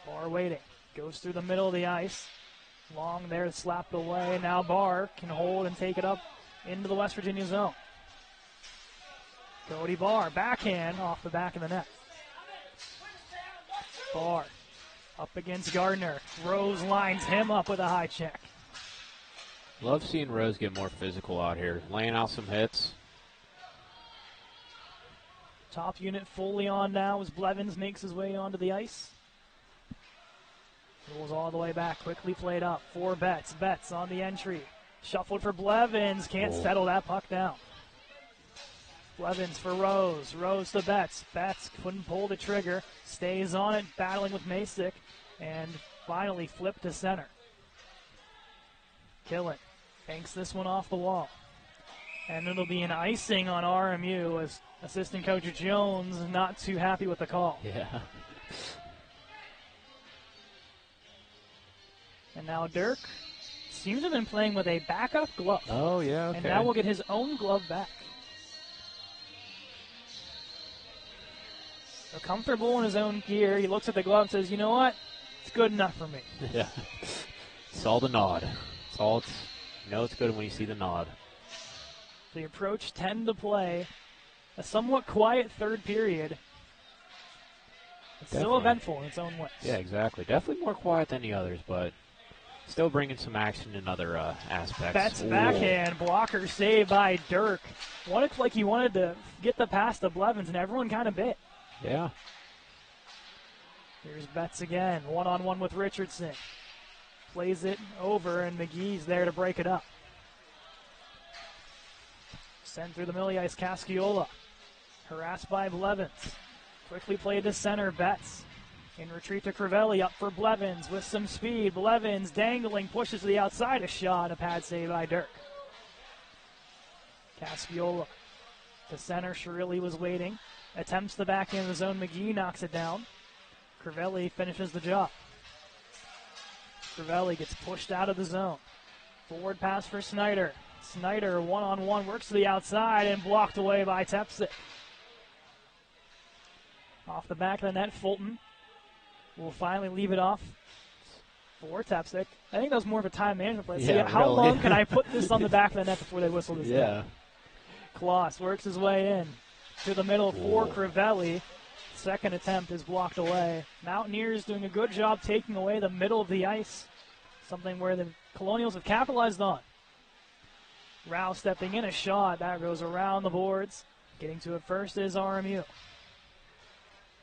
Barr waiting. Goes through the middle of the ice. Long there, slapped away. Now Barr can hold and take it up into the West Virginia zone. Cody Barr, backhand off the back of the net. Barr up against Gardner. Rose lines him up with a high check. Love seeing Rose get more physical out here, laying out some hits. Top unit fully on now as Blevins makes his way onto the ice. Rolls all the way back, quickly played up for Betts. Betts on the entry. Shuffled for Blevins, can't settle that puck down. Blevins for Rose. Rose to Betts. Betts couldn't pull the trigger. Stays on it, battling with Masick, and finally flipped to center. Killen banks this one off the wall. And it'll be an icing on RMU as assistant coach Jones not too happy with the call. Yeah. And now Dirk seems to have been playing with a backup glove. Oh, yeah, okay. And now will get his own glove back. So comfortable in his own gear, he looks at the glove and says, you know what? It's good enough for me. Yeah. Saw the nod. It's all it's, you know it's good when you see the nod. The approach 10 to play. A somewhat quiet third period. It's still eventful in its own way. Yeah, exactly. Definitely more quiet than the others, but still bringing some action in other aspects. Betts backhand, blocker save by Dirk. Looked like he wanted to get the pass to Blevins, and everyone kind of bit. Yeah. Here's Betts again, one-on-one with Richardson. Plays it over, and McGee's there to break it up. Sent through the middle of the ice, Casciola. Harassed by Blevins. Quickly played to center, Betts. In retreat to Crivelli, up for Blevins with some speed. Blevins dangling, pushes to the outside, a shot, a pad save by Dirk. Casciola to center, Shirley was waiting. Attempts the back end of the zone, McGee knocks it down. Crivelli finishes the job. Crivelli gets pushed out of the zone. Forward pass for Snyder. Snyder one-on-one, works to the outside and blocked away by Tepsic. Off the back of the net, Fulton will finally leave it off for Tepsic. I think that was more of a time management play. Yeah, how really. long can I put this on the back of the net before they whistle this? Yeah. Kloss works his way in to the middle for Crivelli. Second attempt is blocked away. Mountaineers doing a good job taking away the middle of the ice, something where the Colonials have capitalized on. Rao stepping in, a shot that goes around the boards. Getting to it first is RMU.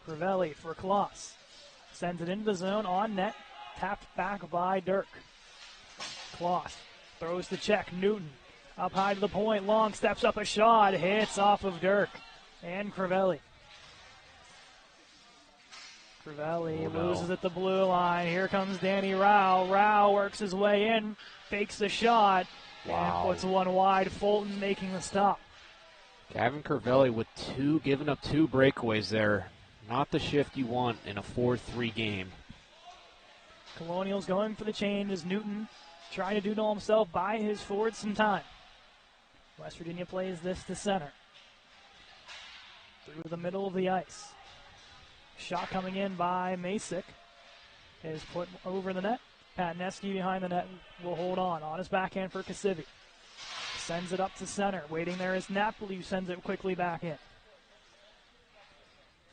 Crivelli for Kloss. Sends it into the zone on net. Tapped back by Dirk. Kloss throws the check. Newton up high to the point. Long steps up a shot. Hits off of Dirk and Crivelli. Crivelli loses at the blue line. Here comes Danny Rao. Rao works his way in. Fakes the shot. And puts one wide. Fulton making the stop. Gavin Crivelli with giving up two breakaways there. Not the shift you want in a 4-3 game. Colonials going for the change as Newton trying to do it all himself, buy his forward some time. West Virginia plays this to center. Through the middle of the ice. Shot coming in by Masick is put over the net. Patneski behind the net will hold on his backhand for Kasivi. Sends it up to center. Waiting there is Napoli, who sends it quickly back in.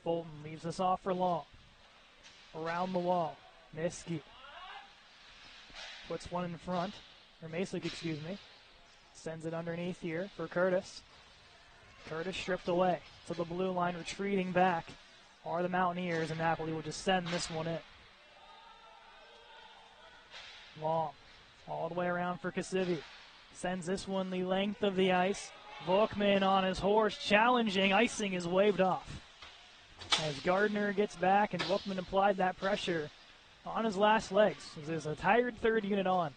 Fulton leaves us off for Long. Around the wall. Niski puts one in front. Or Masick, excuse me. Sends it underneath here for Curtis. Curtis stripped away to the blue line, retreating back are the Mountaineers, and Napoli will just send this one in. Long, all the way around for Kasivi. Sends this one the length of the ice. Bookman on his horse, challenging. Icing is waved off. As Gardner gets back, and Bookman applied that pressure on his last legs. There's a tired third unit on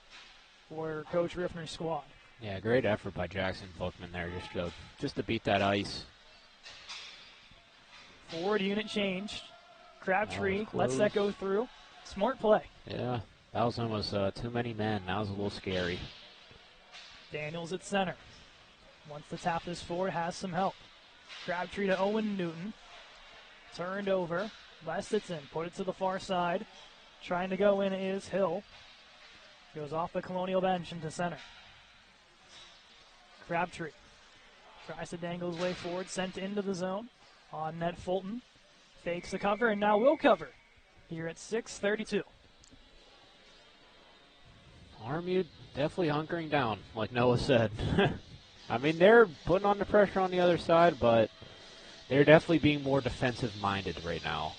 for Coach Riffner's squad. Yeah, great effort by Jackson Bookman there just to beat that ice. Forward unit changed. Crabtree lets that go through. Smart play. Yeah, that was almost too many men. That was a little scary. Daniels at center. Wants to tap this forward, has some help. Crabtree to Owen Newton. Turned over. Lestetson put it to the far side. Trying to go in is Hill. Goes off the Colonial bench into center. Crabtree tries to dangle his way forward, sent into the zone. On net, Fulton fakes the cover and now will cover here at 6:32. RMU definitely hunkering down, like Noah said. I mean, they're putting on the pressure on the other side, but they're definitely being more defensive-minded right now.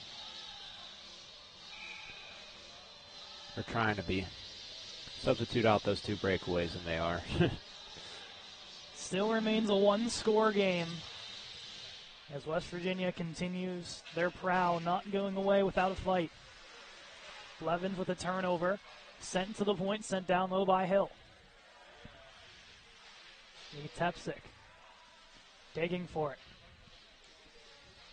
They're trying to be. Substitute out those 2 breakaways, and they are. Still remains a 1-score game as West Virginia continues their prowl, not going away without a fight. Blevins with a turnover, sent to the point, sent down low by Hill. Tepsick digging for it.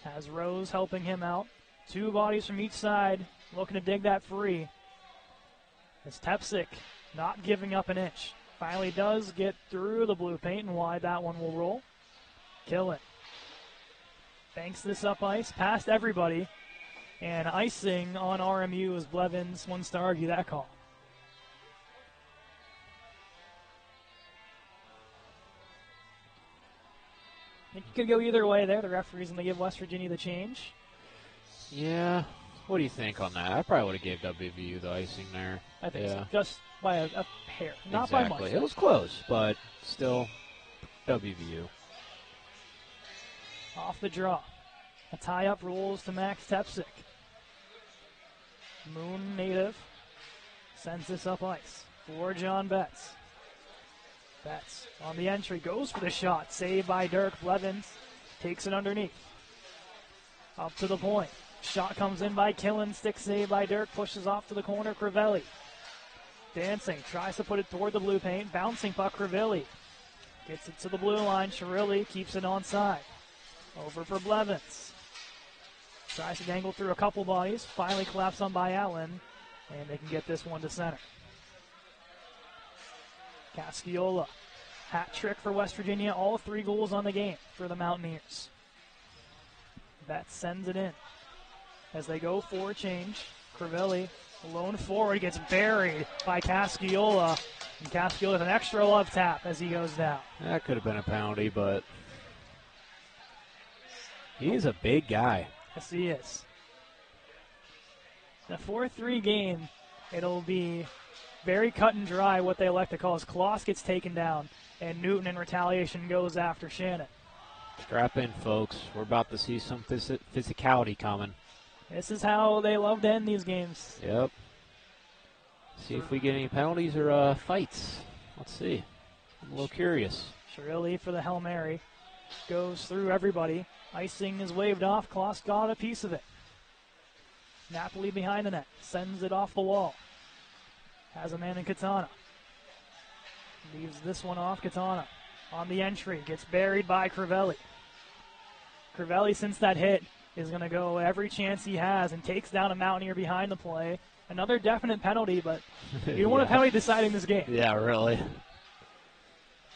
Has Rose helping him out. 2 bodies from each side, looking to dig that free. As Tepsick not giving up an inch. Finally does get through the blue paint and wide. That one will roll. Kill it. Banks this up ice, past everybody. And icing on RMU as Blevins wants to argue that call. I think you could go either way there. The referee's going to give West Virginia the change. Yeah. What do you think on that? I probably would have gave WVU the icing there. I think so. Just by a hair, not exactly. by much. It was close, but still WVU. Off the draw. A tie-up rolls to Max Tepsick. Moon native sends this up ice for John Betts. Betts on the entry, goes for the shot. Saved by Dirk. Blevins takes it underneath. Up to the point. Shot comes in by Killen. Stick save by Dirk. Pushes off to the corner. Crivelli dancing. Tries to put it toward the blue paint. Bouncing puck. Crivelli gets it to the blue line. Chirilli keeps it onside. Over for Blevins. Tries to dangle through a couple bodies. Finally collapsed on by Allen. And they can get this one to center. Casciola. Hat trick for West Virginia. All 3 goals on the game for the Mountaineers. That sends it in. As they go for a change, Crivelli, alone forward, gets buried by Casciola. And Casciola with an extra love tap as he goes down. That could have been a penalty, but he's a big guy. Yes, he is. The 4-3 game, it'll be very cut and dry. What they like to call is Kloss gets taken down, and Newton in retaliation goes after Shannon. Strap in, folks. We're about to see some physicality coming. This is how they love to end these games. Yep. See if we get any penalties or fights. Let's see. I'm a little curious. Chirilli for the Hail Mary. Goes through everybody. Icing is waved off. Kloss got a piece of it. Napoli behind the net. Sends it off the wall. Has a man in Katana. Leaves this one off. Katana on the entry. Gets buried by Crivelli. Crivelli, since that hit, is going to go every chance he has and takes down a Mountaineer behind the play. Another definite penalty, but you don't want a penalty deciding this game. Yeah, really.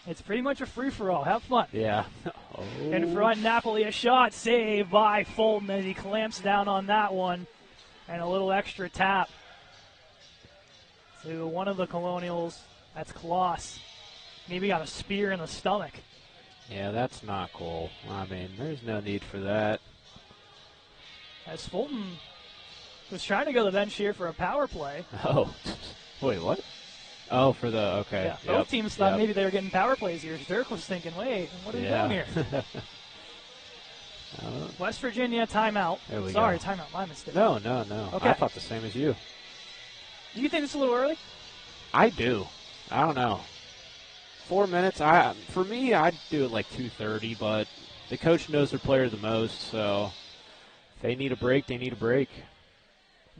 It's pretty much a free-for-all. Have fun. Yeah. In front, Napoli, a shot saved by Fulton as he clamps down on that one. And a little extra tap to one of the Colonials. That's Kloss. Maybe got a spear in the stomach. Yeah, that's not cool. I mean, there's no need for that. As Fulton was trying to go to the bench here for a power play. Oh, wait, what? Oh, for the, okay. Yeah, both teams thought maybe they were getting power plays here. Dirk was thinking, wait, what are we doing here? West Virginia timeout. Sorry, go. Timeout, my mistake. No. Okay. I thought the same as you. Do you think it's a little early? I do. I don't know. 4 minutes, for me, I'd do it like 2:30, but the coach knows their player the most, so if they need a break, they need a break.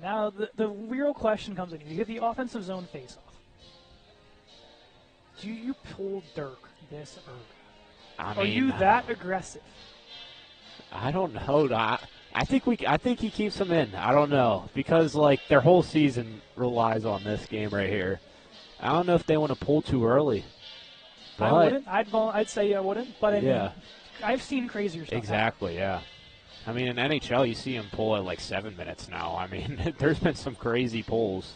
Now, the real question comes in. You get the offensive zone face-off. Do you pull Dirk this early? Are you that aggressive? I don't know. I think he keeps them in. I don't know, because like their whole season relies on this game right here. I don't know if they want to pull too early. I wouldn't. I'd say I wouldn't. But I mean, I've seen crazier stuff. Exactly. Yeah. I mean, in NHL, you see him pull at like 7 minutes now. I mean, there's been some crazy pulls.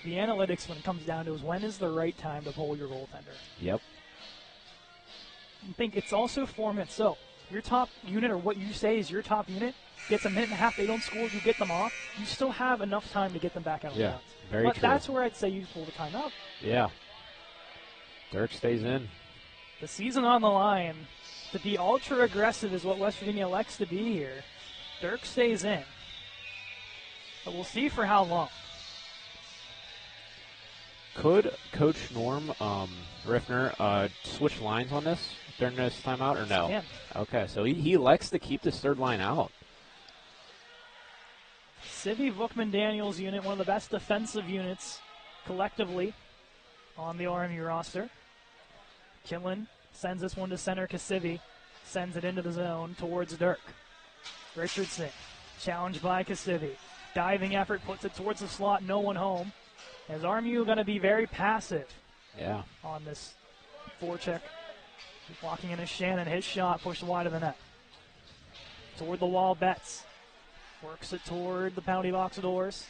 the analytics when it comes down to is when is the right time to pull your goaltender. Yep. I think it's also 4 minutes. So your top unit, or what you say is your top unit, gets a minute and a half. They don't score. You get them off. You still have enough time to get them back out of the Yeah, bounce. very but true. that's where I'd say you pull the timeout. Yeah. Dirk stays in. The season on the line. To be ultra aggressive is what West Virginia elects to be here. Dirk stays in. But we'll see for how long. Could Coach Norm Riffner switch lines on this during this timeout or no? Yeah. Okay, so he elects to keep this third line out. Civi Bookman Daniels unit, one of the best defensive units collectively on the RMU roster. Killen sends this one to center. Kasivi sends it into the zone towards Dirk. Richardson challenged by Kasivi. Diving effort puts it towards the slot. No one home. As RMU going to be very passive on this forecheck. Walking in as Shannon. His shot pushed wide of the net. Toward the wall, Betts. Works it toward the penalty box doors.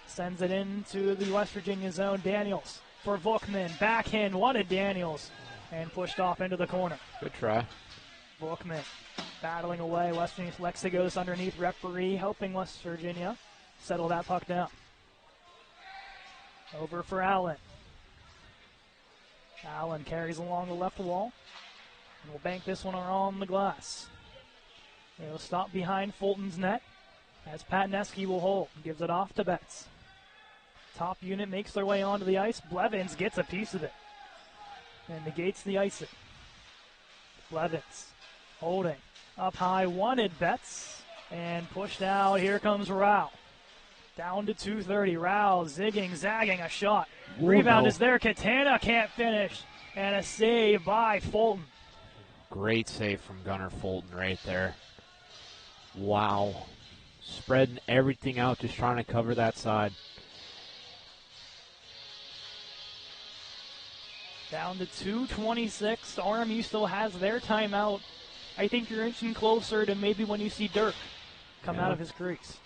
Sends it into the West Virginia zone. Daniels for Bookman. Backhand wanted Daniels. And pushed off into the corner. Good try. Bookman battling away. West Virginia Lexigos underneath. Referee helping West Virginia settle that puck down. Over for Allen. Allen carries along the left wall. And will bank this one on the glass. It'll stop behind Fulton's net as Patneski will hold. Gives it off to Betts. Top unit makes their way onto the ice. Blevins gets a piece of it and negates the icing. Blevins holding up high, wanted Betts, and pushed out. Here comes Rao. Down to 2:30. Rao zigging, zagging a shot. Rebound is there. Katana can't finish. And a save by Fulton. Great save from Gunnar Fulton right there. Wow. Spreading everything out, just trying to cover that side. Down to 2:26. RMU still has their timeout. I think you're inching closer to maybe when you see Dirk come out of his crease.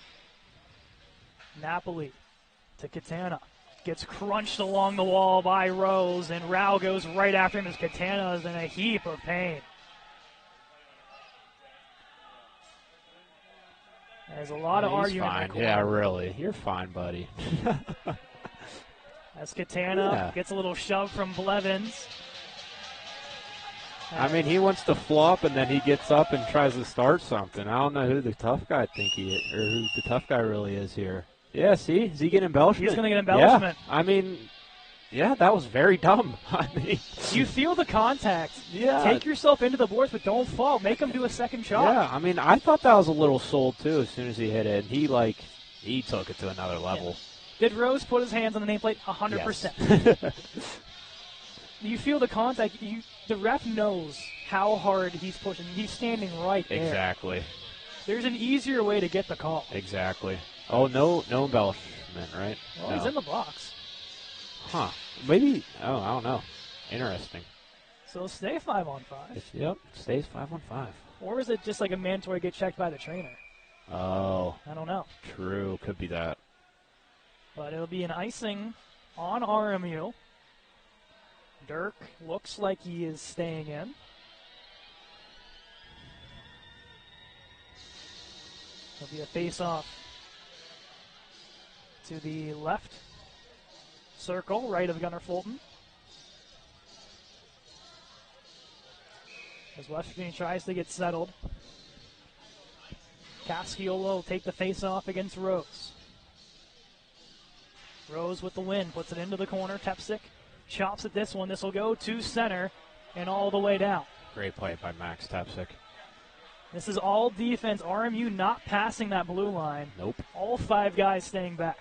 Napoli to Katana. Gets crunched along the wall by Rose, and Rao goes right after him as Katana is in a heap of pain. There's a lot of argument. Fine. Yeah, really. You're fine, buddy. As Katana gets a little shove from Blevins. I mean, he wants to flop, and then he gets up and tries to start something. I don't know who the tough guy think he is, or who the tough guy really is here. Yeah, see? Is he getting embellishment? He's going to get embellishment. Yeah, I mean, yeah, that was very dumb. I mean, you feel the contact. Yeah. Take yourself into the boards, but don't fall. Make him do a second shot. Yeah, I mean, I thought that was a little sold, too, as soon as he hit it. He took it to another level. Yeah. Did Rose put his hands on the nameplate? 100%. Yes. You feel the contact. The ref knows how hard he's pushing. He's standing right there. Exactly. There's an easier way to get the call. Exactly. Oh, no embellishment, right? Well, no. He's in the box. Huh. Maybe. Oh, I don't know. Interesting. So stay 5-on-5. Yep. Stays 5-on-5. Or is it just like a mandatory get checked by the trainer? Oh. I don't know. True. Could be that. But it'll be an icing on RMU. Dirk looks like he is staying in. It'll be a face-off to the left circle, right of Gunnar Fulton. As West Virginia tries to get settled. Casciola will take the face-off against Rose. Rose with the win, puts it into the corner. Tepsic chops at this one. This will go to center and all the way down. Great play by Max Tepsic. This is all defense. RMU not passing that blue line. Nope. All 5 guys staying back.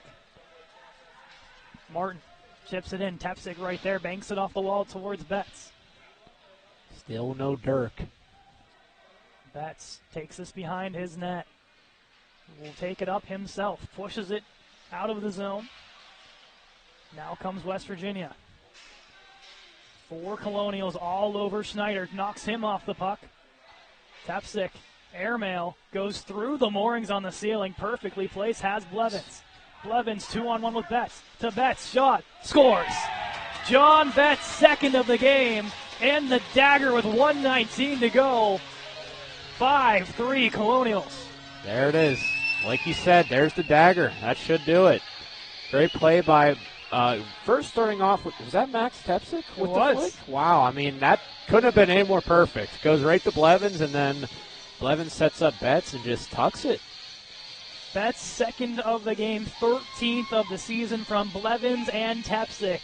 Martin chips it in. Tepsic right there. Banks it off the wall towards Betts. Still no Dirk. Betts takes this behind his net. Will take it up himself. Pushes it out of the zone. Now comes West Virginia. 4 Colonials all over Schneider. Knocks him off the puck. Tepsic, airmail, goes through the moorings on the ceiling. Perfectly placed, has Blevins. Blevins 2-on-1 with Betts. To Betts, shot, scores. John Betts, second of the game, and the dagger with 1:19 to go. 5-3 Colonials. There it is. Like you said, there's the dagger. That should do it. Great play by, first starting off with, was that Max Tepsic? It was. The flick? Wow, I mean, that couldn't have been any more perfect. Goes right to Blevins, and then Blevins sets up Betts and just tucks it. Betts, second of the game, 13th of the season from Blevins and Tepsic.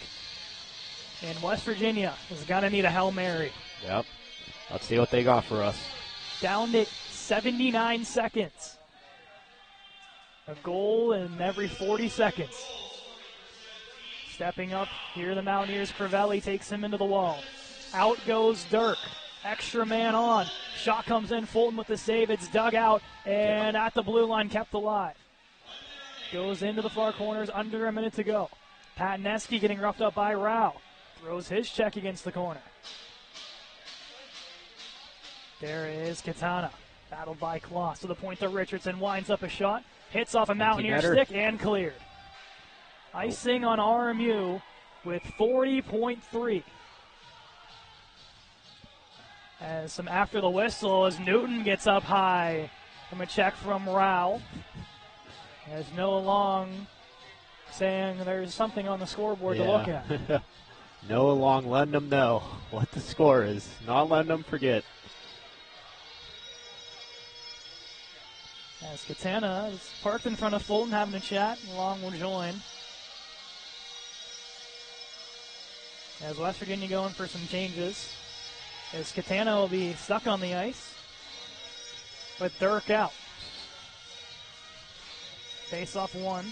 And West Virginia is going to need a Hail Mary. Yep. Let's see what they got for us. Down to 79 seconds. A goal in every 40 seconds. Stepping up here, the Mountaineers. Crivelli takes him into the wall. Out goes Dirk. Extra man on. Shot comes in. Fulton with the save. It's dug out and at the blue line, kept alive. Goes into the far corners. Under a minute to go. Patneski getting roughed up by Rao. Throws his check against the corner. There is Katana. Battled by Kloss to the point to Richardson. Winds up a shot. Hits off a Mountaineer stick and cleared. Icing on RMU with 40.3. As some after the whistle as Newton gets up high from a check from Rao. As Noah Long saying there's something on the scoreboard to look at. Noah Long letting them know what the score is. Not letting them forget. As Katana is parked in front of Fulton having a chat, Long will join. As West Virginia going for some changes. As Katana will be stuck on the ice with Dirk out. Face-off won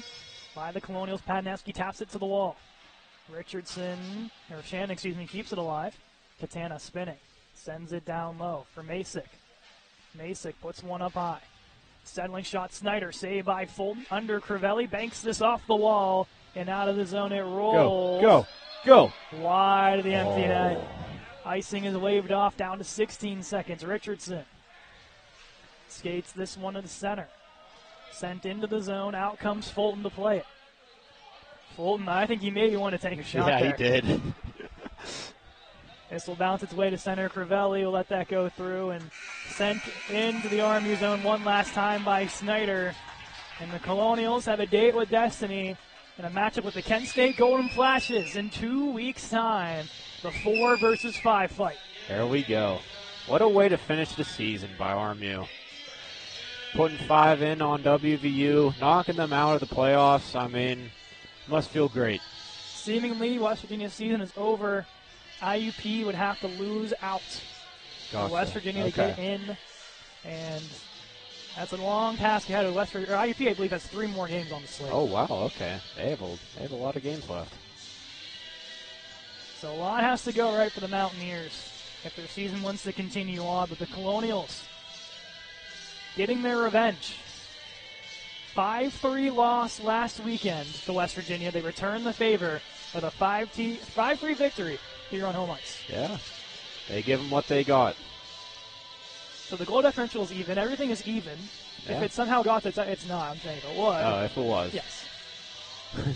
by the Colonials. Patneski taps it to the wall. Richardson, or Shannon, keeps it alive. Katana spinning. Sends it down low for Masick. Masick puts one up high. Settling shot, Snyder, saved by Fulton. Under Crivelli, banks this off the wall, and out of the zone it rolls. Go. Wide of the empty net. Icing is waved off, down to 16 seconds. Richardson skates this one to the center. Sent into the zone, out comes Fulton to play it. Fulton, I think he maybe wanted to take a shot there. Yeah, he did. This will bounce its way to center. Crivelli will let that go through and sent into the RMU zone one last time by Snyder. And the Colonials have a date with destiny in a matchup with the Kent State Golden Flashes in 2 weeks' time. The 4 versus 5 fight. There we go. What a way to finish the season by RMU. Putting 5 in on WVU, knocking them out of the playoffs. I mean, must feel great. Seemingly, West Virginia's season is over. IUP would have to lose out for West Virginia to get in, and that's a long task ahead of West Virginia. IUP, I believe, has 3 more games on the slate. Oh, wow, okay. They have a lot of games left. So a lot has to go right for the Mountaineers if their season wants to continue on, but the Colonials getting their revenge. 5-3 loss last weekend to West Virginia. They return the favor with a 5-3 victory here on home ice. Yeah, they give them what they got. So the goal differential is even. Everything is even. Yeah. If it somehow got to, it's not. I'm saying if it was. Oh, if it was. Yes.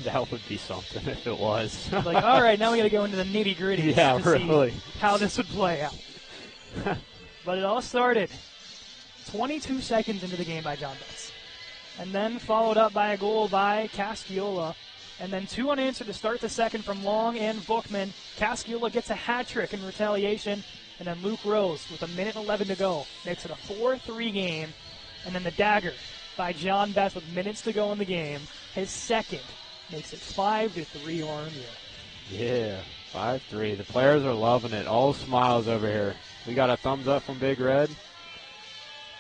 That would be something if it was. Like, all right, now we got to go into the nitty-gritty really. See how this would play out. But it all started 22 seconds into the game by John Betts. And then followed up by a goal by Casciola. And then 2 unanswered to start the second from Long and Bookman. Casciola gets a hat trick in retaliation. And then Luke Rose, with 1:11 to go, makes it a 4-3 game. And then the dagger by John Betts with minutes to go in the game. His second makes it 5-3 RMU. Yeah, 5-3. The players are loving it. All smiles over here. We got a thumbs up from Big Red.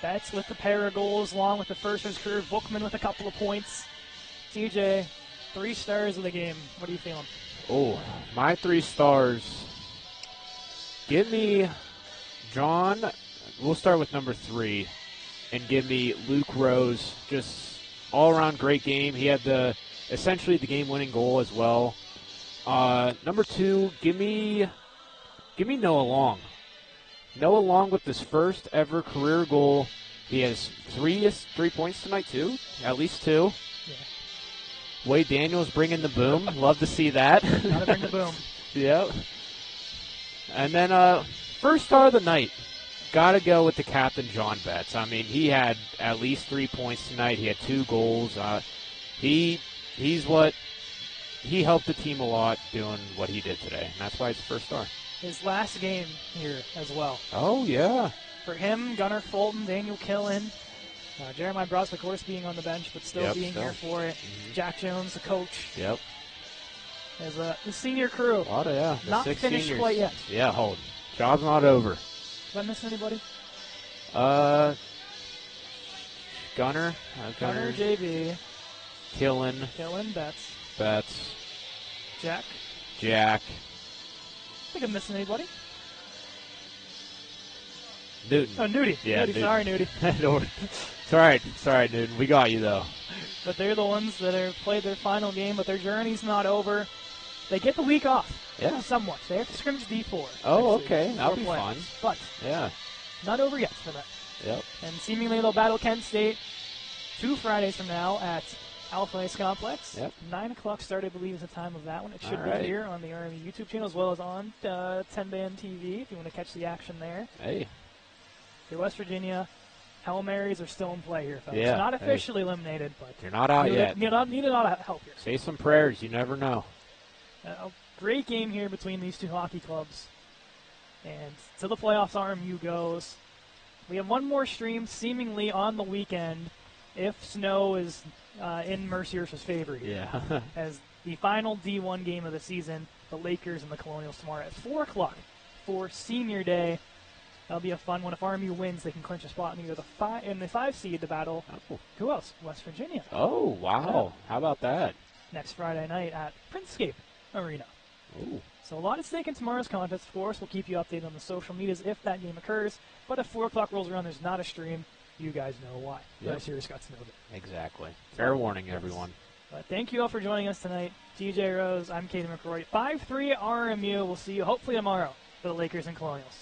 Betts with the pair of goals, Long with the first of his career, Bookman with a couple of points. TJ, 3 stars of the game. What are you feeling? Oh, my 3 stars. Give me John. We'll start with number 3. And give me Luke Rose. Just all-around great game. He had essentially the game-winning goal as well. Number 2, give me Noah Long. Noah Long with his first ever career goal. He has 3 points tonight, too. At least 2. Yeah. Wade Daniels bringing the boom. Love to see that. Gotta bring the boom. Yep. And then first star of the night. Got to go with the captain, John Betts. I mean, he had at least 3 points tonight. He had 2 goals. He helped the team a lot doing what he did today, and that's why he's the first star. His last game here as well. Oh, yeah. For him, Gunnar Fulton, Daniel Killen, Jeremiah Broswick, of course, being on the bench, but still being here for it. Mm-hmm. Jack Jones, the coach. Yep. As the senior crew. Not finished seniors. quite yet. Yeah, hold. Job's not over. Did I miss anybody? Gunnar, JB. Killen, Betts. Jack. I think I'm missing anybody. Newton. Oh, Nudie. Yeah, Nudie. Sorry, Nudie. It's all right. It's all right, Newton. We got you, though. But they're the ones that have played their final game, but their journey's not over. They get the week off. Yeah. Somewhat. They have to scrimmage D4. Oh, okay. That'll be fun. But yeah, not over yet for them. Yep. And seemingly they'll battle Kent State 2 Fridays from now at Alpha Ice Complex. Yep. 9 o'clock start, I believe, is the time of that one. It should All be right. here on the RMU YouTube channel as well as on 10-band TV if you want to catch the action there. Hey. For West Virginia, Hail Marys are still in play here, folks. Yeah. Not officially eliminated, but you're not out yet. Need a lot of help here. Say some prayers. You never know. A great game here between these 2 hockey clubs. And to the playoffs, RMU goes. We have one more stream seemingly on the weekend if snow is in Mercier's favor here. Yeah. As the final D1 game of the season, the Lakers and the Colonials tomorrow at 4 o'clock for Senior Day. That'll be a fun one. If RMU wins, they can clinch a spot in either the 5 seed to battle. Oh. Who else? West Virginia. Oh, wow. How about that? Next Friday night at Princescape Arena. Ooh. So a lot at stake in tomorrow's contest. Of course, we'll keep you updated on the social medias if that game occurs. But if 4 o'clock rolls around, there's not a stream. You guys know why. Yep. Serious got to know it. Exactly. Fair warning, everyone. But thank you all for joining us tonight. TJ Rose, I'm Katie McCrory. 5-3 RMU. We'll see you hopefully tomorrow for the Lakers and Colonials.